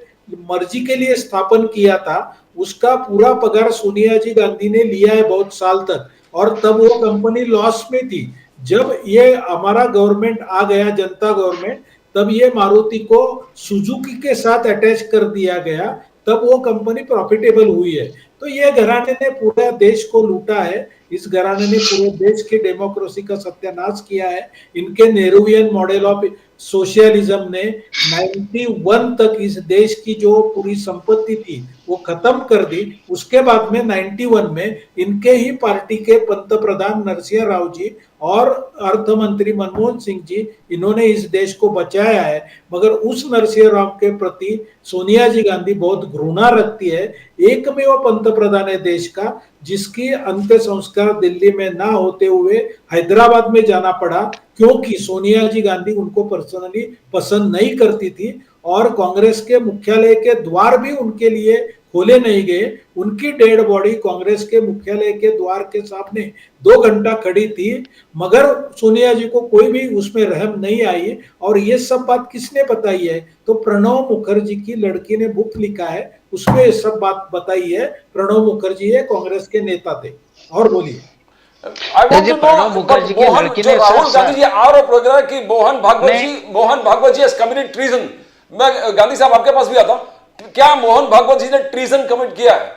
मर्जी के लिए स्थापन किया था उसका पूरा पगार सोनिया जी गांधी ने लिया है बहुत साल तक, और तब वो कंपनी लॉस में थी। जब ये हमारा गवर्नमेंट आ गया, जनता गवर्नमेंट, तब ये मारुति को सुजुकी के साथ अटैच कर दिया गया, तब वो कंपनी प्रॉफिटेबल हुई है। तो ये घराने ने पूरा देश को लूटा है। इस घराने ने पूरे देश की डेमोक्रेसी का सत्यानाश किया है। इनके नेहरूवियन मॉडल ऑफ सोशलिज्म ने 91 तक इस देश की जो पूरी संपत्ति थी वो खत्म कर दी। उसके बाद में 91 में इनके ही पार्टी के पंतप्रधान नरसिंह राव जी और अर्थ मंत्री मनमोहन सिंह जी, इन्होंने इस देश को बचाया है। मगर उस नरसिंह राव के प्रति सोनिया जी गांधी बहुत घृणा रखती है। एकमेव पंतप्रधान है देश का जिसकी अंत्य संस्कार दिल्ली में ना होते हुए हैदराबाद में जाना पड़ा, क्योंकि सोनिया जी गांधी उनको पर्सनली पसंद नहीं करती थी और कांग्रेस के मुख्यालय के द्वार भी उनके लिए खोले नहीं गए। उनकी डेड बॉडी कांग्रेस के मुख्यालय के द्वार के सामने 2 घंटा खड़ी थी, मगर सोनिया जी को कोई भी उसमें रहम नहीं आई। और ये सब बात किसने बताई है? तो प्रणब मुखर्जी की लड़की ने बुक लिखा है, उसमें सब बात बताई है। प्रणब मुखर्जी है, कांग्रेस के नेता थे। और बोलिए। प्रणब मुखर्जी की लड़की ने राहुल गांधी जी आरोप लग रहा है कि मोहन भागवत जी has committed treason। मैं गांधी साहब आपके पास भी आता हूं, क्या मोहन भागवत जी ने ट्रीजन कमिट किया है?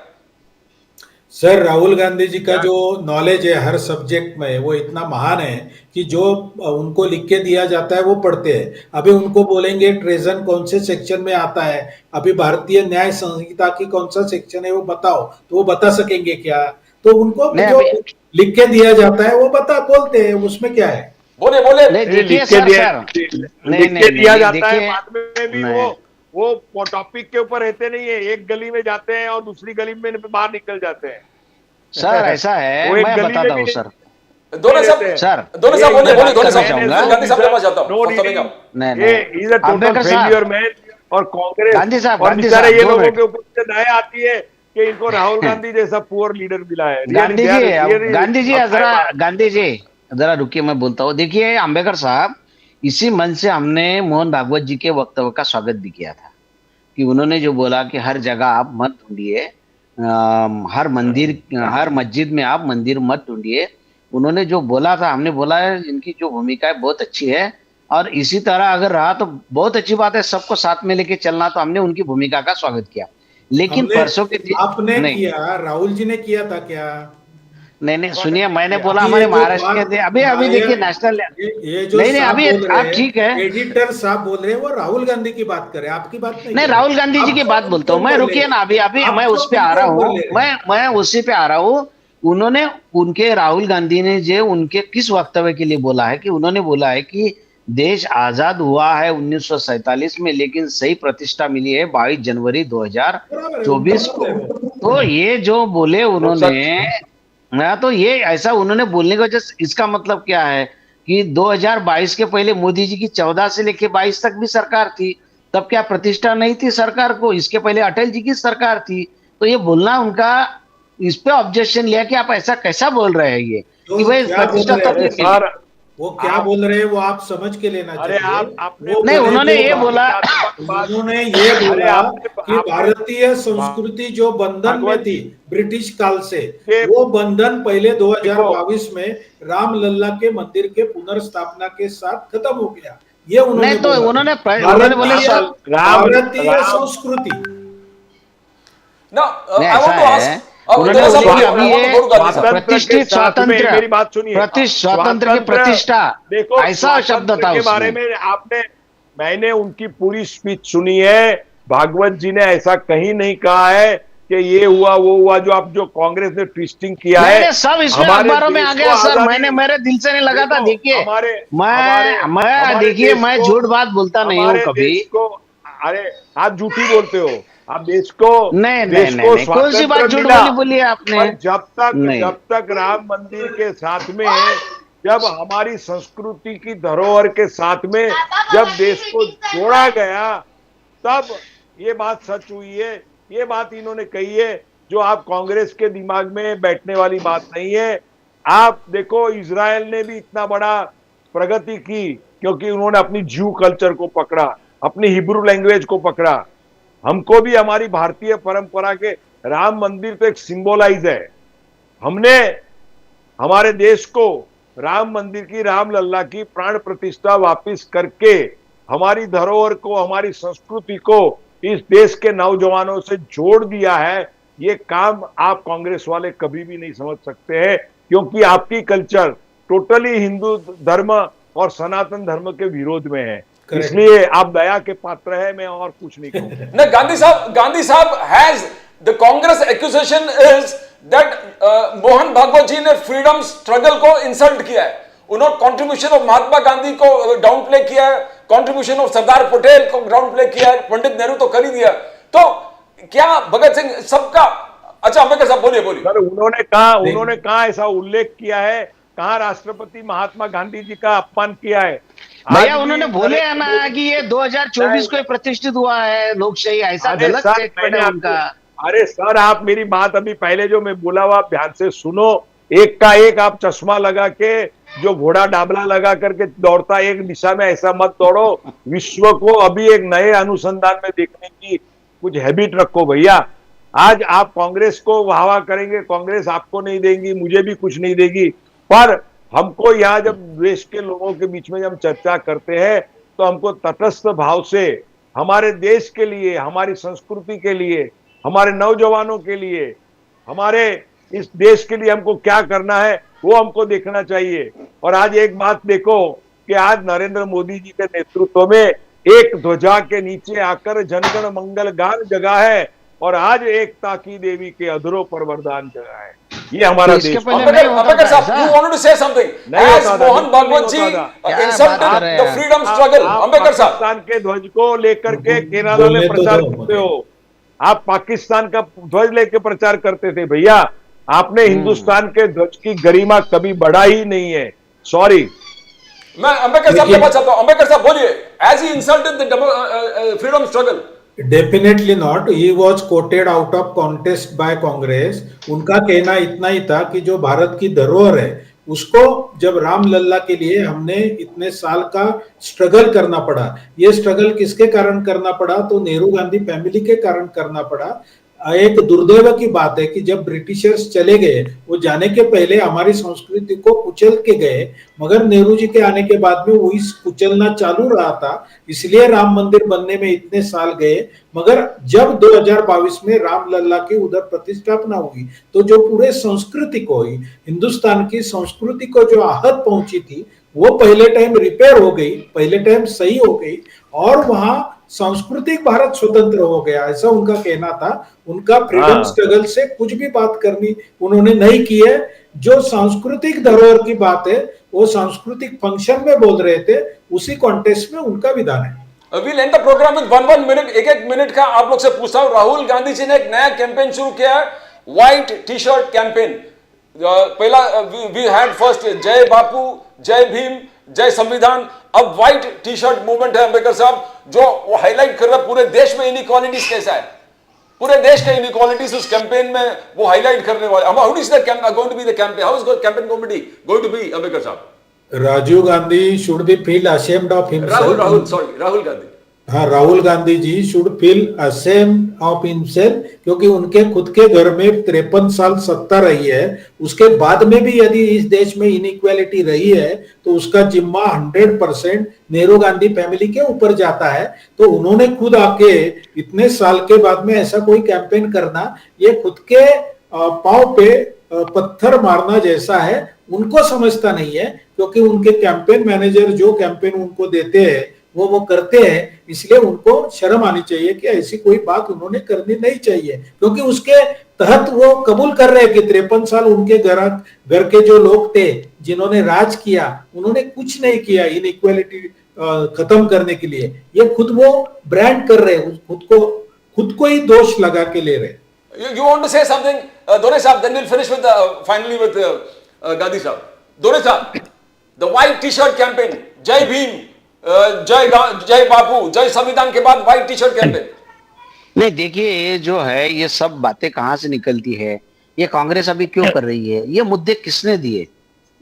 सर, राहुल गांधी जी का जो नॉलेज है हर सब्जेक्ट में वो इतना महान है कि जो उनको लिख के दिया जाता है वो पढ़ते हैं। अभी उनको बोलेंगे ट्रेजन कौन से सेक्शन में आता है, अभी भारतीय न्याय संहिता की कौन सा सेक्शन है वो बताओ, तो वो बता सकेंगे क्या? तो उनको जो लिख के दिया जाता है वो बोलते हैं, उसमें क्या है? बोले देखिए सर, लिख के दिया जाता है, बाद में भी वो टॉपिक के ऊपर रहते नहीं है। एक गली में जाते हैं और दूसरी गली में बाहर निकल जाते हैं। सर ऐसा है, मैं बताता हूँ सर। दोनों साहब देते हैं। सर, दोनों साहब बोलिए, मैं दोनों बात साहब, करना चाहूंगा। गांधी साहब के पास जाता हूं No for summing reading. up. नहीं ये नहीं is a total Ambedkar failure साहब, मैन। और कांग्रेस गांधी साहब, और गांधी बेचारे साहब, ये 2 लोगों मिनट। के ऊपर से दया आती है कि इनको राहुल गांधी जैसा पुअर लीडर मिला है। गांधी जी, गांधी जी जरा रुकिए, मैं बोलता हूँ। देखिए अंबेडकर साहब, इसी मन से हमने मोहन भागवत जी के वक्तव्य का स्वागत भी किया था कि उन्होंने जो बोला कि हर जगह आप मत ढूंढिए, हर मस्जिद में आप मंदिर मत ढूंढिए। उन्होंने जो बोला था, हमने बोला है इनकी जो भूमिका है बहुत अच्छी है, और इसी तरह अगर रहा तो बहुत अच्छी बात है। सबको साथ में लेके चलना, तो हमने उनकी भूमिका का स्वागत किया। लेकिन हमने परसों के आपने नहीं किया, राहुल जी ने किया था क्या? नहीं नहीं, सुनिए, मैंने बोला ये हमारे जो महाराष्ट्र बात के अभी अभी देखिए नायक, नेशनल, ये जो नहीं नहीं, साहब अभी बोल रहे आप ठीक है। हैं, एडिटर साहब बोल रहे हैं, वो राहुल गांधी की बात कर रहे हैं, आपकी बात नहीं नहीं, कर रहे। राहुल गांधी जी आप की तो बात बोलता हूँ उनके मैं, ऊपर रुकिए ले ना, अभी अभी आप मैं तो उस पे आ उनके रहा ऊपर हूँ, ले रहे हैं। मैं उसी पे आ रहा हूँ। उन्होंने, उनके राहुल गांधी ने जो उनके किस वक्तव्य के लिए बोला है कि उन्होंने बोला है कि देश आजाद हुआ है 1947 में, लेकिन सही प्रतिष्ठा मिली है 22 जनवरी बराबर है, 2024 उनका को। बात है वो। तो ये जो बोले वो सच उन्होंने, मैं तो ये ऐसा उन्होंने बोलने की वजह से, इसका मतलब क्या है कि 2022 के पहले मोदी जी की 14 से लेके 22 तक भी सरकार थी, तब क्या प्रतिष्ठा नहीं थी सरकार को? इसके पहले अटल जी की सरकार थी। तो ये बोलना उनका, इस पे ऑब्जेक्शन लिया कि आप ऐसा कैसा बोल रहे हैं ये तो कि भाई क्या बोल प्रतिष्ठा रहे तो हैं? नहीं अरे मिली। सर, वो क्या बोल रहे हैं वो आप समझ के लेना अरे चाहिए। आपने वो नहीं, बोले उन्होंने जो ये बोला, उन्होंने ये अरे बोला आपने कि भारतीय संस्कृति जो बंधन में भागवत थी ब्रिटिश काल से, के वो बंधन पहले देखो 2022 में रामलल्ला के मंदिर के पुनर्स्थापना के साथ खत्म हो गया, ये उन्होंने नहीं तो बोला। उन्होंने बोले भारतीय राम संस्कृति। Now, नहीं, I want ऐसा to है, ask. उन्होंने दोनों बोले साहब कि बोलिए, अभी I want ये to go to गांधी साहब। प्रतिष्ठित स्वातंत्र, मेरी बात सुनिए। स्वातंत्र की प्रतिष्ठा, देखो, ऐसा शब्द था के बारे उसमें। में आपने, मैंने उनकी पूरी स्पीच सुनी है। भागवत जी ने ऐसा कहीं नहीं कहा है कि ये हुआ वो हुआ, जो कांग्रेस ने ट्विस्टिंग किया है। नहीं, सब इसमें हमारे अखबारों में देश आ को गया सर, आजादी- मैंने मेरे दिल से नहीं लगा था। देखो, देखिए मैं हमारे देखिए, देश मैं को- झूठ बात बोलता नहीं हूँ हमारे कभी। देश को, अरे आप झूठी बोलते हो। आप देश को, नहीं देश नहीं को नहीं, कौन सी बात स्वातंत्र झूठ मिला। बोली आपने? पर नहीं। जब तक राम मंदिर के साथ में, जब हमारी संस्कृति की धरोहर के साथ में जब देश को जोड़ा गया, तब ये बात सच हुई है। ये बात इन्होंने कही है, जो आप कांग्रेस के दिमाग में बैठने वाली बात नहीं है। आप देखो, इजराइल ने भी इतना बड़ा प्रगति की क्योंकि उन्होंने अपनी ज्यू कल्चर को पकड़ा, अपनी हिब्रू लैंग्वेज को पकड़ा। हमको भी हमारी भारतीय परंपरा के राम मंदिर तो एक सिंबलाइज है। हमने हमारे देश को राम मंदिर की, रामलल्ला की प्राण प्रतिष्ठा वापस करके हमारी धरोहर को, हमारी संस्कृति को इस देश के नौजवानों से जोड़ दिया है। ये काम आप कांग्रेस वाले कभी भी नहीं समझ सकते हैं, क्योंकि आपकी कल्चर टोटली हिंदू धर्म और सनातन धर्म के विरोध में है। इसलिए आप दया के पात्र है, मैं और कुछ नहीं कहूंगा। No, Gandhi Sahab has, the Congress accusation is that Mohan Bhagwat जी ने फ्रीडम स्ट्रगल को इंसल्ट किया है। उन्होंने कंट्रीब्यूशन ऑफ महात्मा गांधी को डाउन प्ले किया है, कंट्रीब्यूशन ऑफ सरदार पटेल को डाउन प्ले किया है, पंडित नेहरू तो कर ही दिया। तो क्या भगत सिंह सबका, अच्छा अंबेडकर साहब बोलिए। सर, उन्होंने कहा ऐसा उल्लेख किया है? कहा राष्ट्रपति महात्मा गांधी जी का अपमान किया है? भैया उन्होंने बोले है ना कि ये 2024 को प्रतिष्ठित हुआ है लोकशाही, ऐसा गलत स्टेटमेंट है उनका। अरे सर, आप मेरी बात अभी पहले जो मैं बोला हुआ आप ध्यान से सुनो। एक का एक आप चश्मा लगा के, जो घोड़ा डाबला लगा करके दौड़ता एक दिशा में, ऐसा मत दौड़ो। विश्व को अभी एक नए अनुसंधान में देखने की कुछ हैबिट रखो भैया। आज आप कांग्रेस को वाहवा करेंगे, कांग्रेस आपको नहीं देगी, मुझे भी कुछ नहीं देगी। पर हमको यहाँ जब देश के लोगों के बीच में जब चर्चा करते हैं, तो हमको तटस्थ भाव से हमारे देश के लिए, हमारी संस्कृति के लिए, हमारे नौजवानों के लिए, हमारे इस देश के लिए हमको क्या करना है वो हमको देखना चाहिए। और आज एक बात देखो कि आज नरेंद्र मोदी जी के नेतृत्व में एक ध्वजा के नीचे आकर जनगण मंगल गान जगा है, और आज एकता की देवी के अधरों पर वरदान जगा है। ये हमारा तो इसके देश। पहले नहीं होता अंबेडकर था साहब, you wanted to say something as Mohan Bhagwat ji insulted the freedom struggle। Ambedkar साहब, पाकिस्तान के ध्वज को लेकर के केरला में बोलने तो प्रचार दो करते हो। आप पाकिस्तान का ध्वज लेकर प्रचार करते थे भैया। आपने हिंदुस्तान के ध्वज की गरिमा कभी बढ़ाई नहीं है। सॉरी। मैं अंबेडकर साहब के पास चलता हूं। अंबेडकर साहब बोलिए, as he insulted the freedom struggle. Definitely not, he was quoted out of context by Congress. उनका कहना इतना ही था कि जो भारत की धरोहर है उसको जब रामलला के लिए हमने इतने साल का स्ट्रगल करना पड़ा, ये स्ट्रगल किसके कारण करना पड़ा, तो नेहरू गांधी फैमिली के कारण करना पड़ा। एक दुर्दैव की बात है कि जब ब्रिटिशर्स चले गए, वो जाने के पहले हमारी संस्कृति को कुचल के गए, मगर नेहरू जी के आने के बाद में वही कुचलना चालू रहा था, इसलिए राम मंदिर बनने में इतने साल गए। मगर जब 2022 में रामलला की उधर प्रतिष्ठापना हुई तो जो पूरे संस्कृति को, हिंदुस्तान की संस्कृति को जो आहत पहुंची थी, वो पहले टाइम रिपेयर हो गई, पहले टाइम सही हो गई और वहां सांस्कृतिक भारत स्वतंत्र हो गया, ऐसा उनका कहना था। उनका फ्रीडम स्ट्रगल से कुछ भी बात करनी उन्होंने नहीं की है। जो सांस्कृतिक धरोहर की बात है वो सांस्कृतिक फंक्शन में बोल रहे थे, उसी कॉन्टेक्स्ट में उनका विधान है। We'll end the program with one minute, एक मिनट का आप लोग से पूछता हूं। राहुल गांधी जी ने एक नया कैंपेन शुरू किया है, व्हाइट टी शर्ट कैंपेन। पहला वी हैड फर्स्ट जय बापू, जय भीम, जय संविधान, अब व्हाइट टी शर्ट मूवमेंट है अंबेडकर साहब, जो हाईलाइट कर रहा है पूरे देश में इनइक्वालिटीज कैसा है, पूरे देश के इनइक्वालिटीज उस कैंपेन में वो हाईलाइट करने वाले। How is the going to be the campaign, how is campaign committee going to be Ambedkar साहब? Rajiv Gandhi should be feel ashamed of himself. Rahul Gandhi, हाँ, Rahul Gandhi ji should feel ashamed of himself, क्योंकि उनके खुद के घर में 53 साल सत्ता रही है, उसके बाद में भी यदि इस देश में इनइक्वालिटी रही है तो उसका जिम्मा 100% नेहरू गांधी फैमिली के ऊपर जाता है। तो उन्होंने खुद आके इतने साल के बाद में ऐसा कोई कैंपेन करना, ये खुद के पांव पे पत्थर मारना जैसा है। उनको समझता नहीं है, क्योंकि उनके कैंपेन मैनेजर जो कैंपेन उनको देते हैं वो करते हैं, इसलिए उनको शर्म आनी चाहिए कि ऐसी कोई बात उन्होंने करनी नहीं चाहिए, क्योंकि उसके तहत वो कबूल कर रहे हैं कि 53 साल उनके घर के जो लोग थे जिन्होंने राज किया, उन्होंने कुछ नहीं किया इनइक्वालिटी खत्म करने के लिए। ये खुद वो ब्रांड कर रहे हैं, खुद को ही दोष लगा के ले रहे हैं। You want to say something, Dore Saab? Then we'll finish with finally with Gandhi Saab. Dore Saab, the white T-shirt campaign, Jai Bhim, जय बापू, जय संविधान के बाद व्हाइट टी शर्ट कैंपेन। नहीं, देखिए ये जो है, ये सब बातें कहाँ से निकलती है, ये कांग्रेस अभी क्यों कर रही है, ये मुद्दे किसने दिए?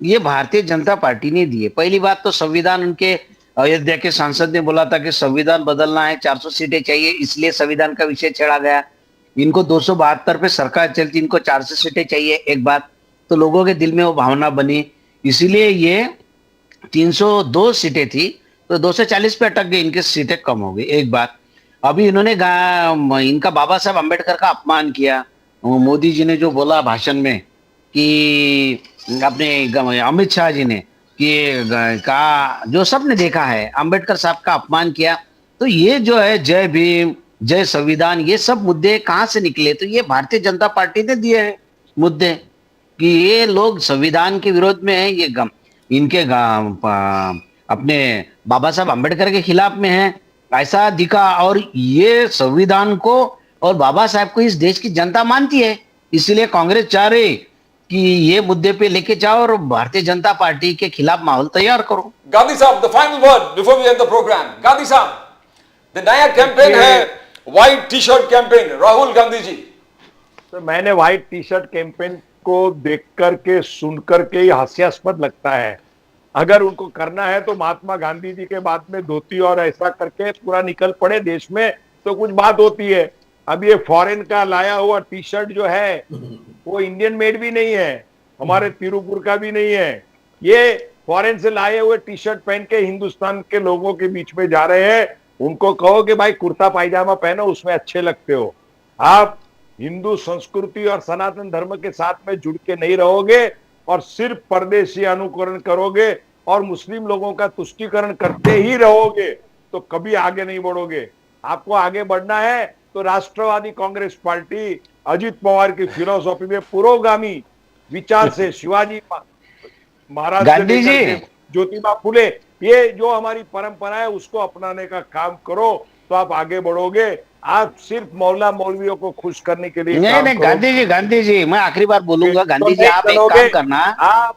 ये भारतीय जनता पार्टी ने दिए। पहली बात तो संविधान, उनके अयोध्या के सांसद ने बोला था कि संविधान बदलना है, 400 सीटें चाहिए, इसलिए संविधान का विषय छेड़ा गया। इनको 272 पे सरकार चलती, इनको 400 सीटें चाहिए, एक बात तो लोगों के दिल में वो भावना बनी, इसीलिए ये 302 सीटें थी तो 240 पे अटक गई, इनकी सीटें कम हो गई, एक बात। अभी इन्होंने इनका बाबा साहब अम्बेडकर का अपमान किया। मोदी जी ने जो बोला भाषण में कि अपने अमित शाह जी ने कि कहा, जो सबने देखा है, अम्बेडकर साहब का अपमान किया। तो ये जो है जय भीम, जय संविधान, ये सब मुद्दे कहाँ से निकले? तो ये भारतीय जनता पार्टी ने दिए हैं मुद्दे कि ये लोग संविधान के विरोध में है, ये इनके अपने बाबा साहब अम्बेडकर के खिलाफ में है, ऐसा दिखा। और ये संविधान को और बाबा साहब को इस देश की जनता मानती है, इसलिए कांग्रेस चाह रही कि ये मुद्दे पे लेके जाओ और भारतीय जनता पार्टी के खिलाफ माहौल तैयार करो। गांधी साहब, the final word before we end the program. Gandhi साहब, द नया कैंपेन है white T shirt campaign, Rahul Gandhi ji. तो मैंने व्हाइट टी शर्ट कैंपेन को देख करके, सुन करके ही हास्यास्पद लगता है। अगर उनको करना है तो महात्मा गांधी जी के बाद में धोती और ऐसा करके पूरा निकल पड़े देश में, तो कुछ बात होती है। अब ये फॉरेन का लाया हुआ टी शर्ट जो है वो इंडियन मेड भी नहीं है, हमारे तिरुपुर का भी नहीं है, ये फॉरेन से लाए हुए टी शर्ट पहन के हिंदुस्तान के लोगों के बीच में जा रहे हैं। उनको कहो कि भाई कुर्ता पायजामा पहनो, उसमें अच्छे लगते हो। आप हिंदू संस्कृति और सनातन धर्म के साथ में जुड़ के नहीं रहोगे और सिर्फ परदेशी अनुकरण करोगे और मुस्लिम लोगों का तुष्टीकरण करते ही रहोगे तो कभी आगे नहीं बढ़ोगे। आपको आगे बढ़ना है तो राष्ट्रवादी कांग्रेस पार्टी अजित पवार की फिलोसॉफी में पुरोगामी विचार से शिवाजी महाराज गांधी जी, ज्योतिबा फुले ये जो हमारी परंपरा है उसको अपनाने का काम करो, तो आप आगे बढ़ोगे। आप सिर्फ मौला मौलवियों को खुश करने के लिए नहीं काम नहीं, करो। गांधी जी मैं आखिरी बार बोलूंगा, तो गांधी जी नहीं आप एक चलोगे। काम करना। आप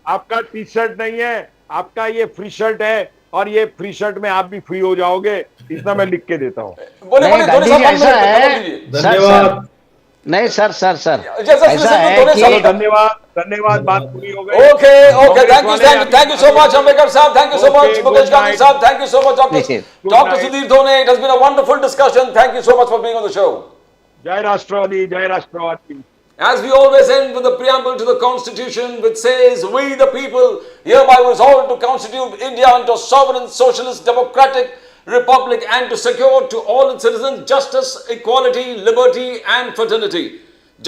आपका टी शर्ट नहीं है, आपका ये फ्री शर्ट है, और ये फ्री शर्ट में आप भी फ्री हो जाओगे, इतना मैं लिख के देता हूँ। बोले नहीं बोले गांधी थोड़ी जी सा ऐसा है, धन्यवाद। सर नहीं सर जैसा ऐसा listen to है दोनों कि सालों धन्यवाद, बात पूरी हो गई। Okay, कांग्रेस thank you, वाले thank you so अभी- much, Ambedkar Saab. Thank you so Okay, much, good Mukesh Gandhi night. Saab. Thank you so much, Dr. Good Dr. night. Sudhir Dhone. It has been a wonderful discussion. Thank you so much for being on the show. जय राष्ट्रवादी, जय राष्ट्रवादी। As we always end with the preamble to the Constitution, which says, "We the people hereby resolve to constitute India into a sovereign, socialist, democratic republic, and to secure to all its citizens justice, equality, liberty, and fraternity.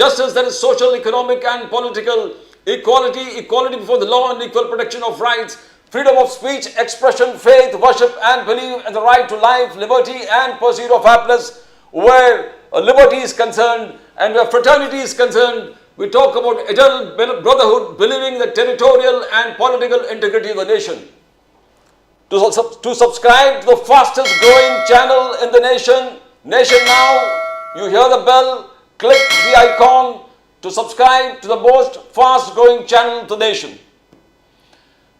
Justice, that is social, economic, and political; equality, equality before the law, and equal protection of rights; freedom of speech, expression, faith, worship, and belief; and the right to life, liberty, and pursuit of happiness." Where liberty is concerned and where fraternity is concerned, we talk about eternal brotherhood, believing in the territorial and political integrity of the nation. To subscribe to the fastest growing channel in the nation, Nation Now, you hear the bell, click the icon to subscribe to the most fast growing channel to the nation.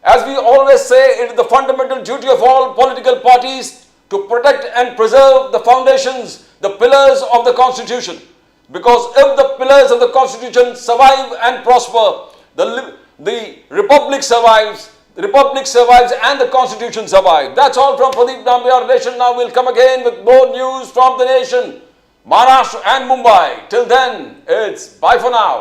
As we always say, it is the fundamental duty of all political parties to protect and preserve the foundations, the pillars of the Constitution. Because if the pillars of the Constitution survive and prosper, the Republic survives, and the Constitution survives. That's all from Pradeep Nambiar. Nation Now will come again with more news from the nation, Maharashtra and Mumbai. Till then, it's bye for now.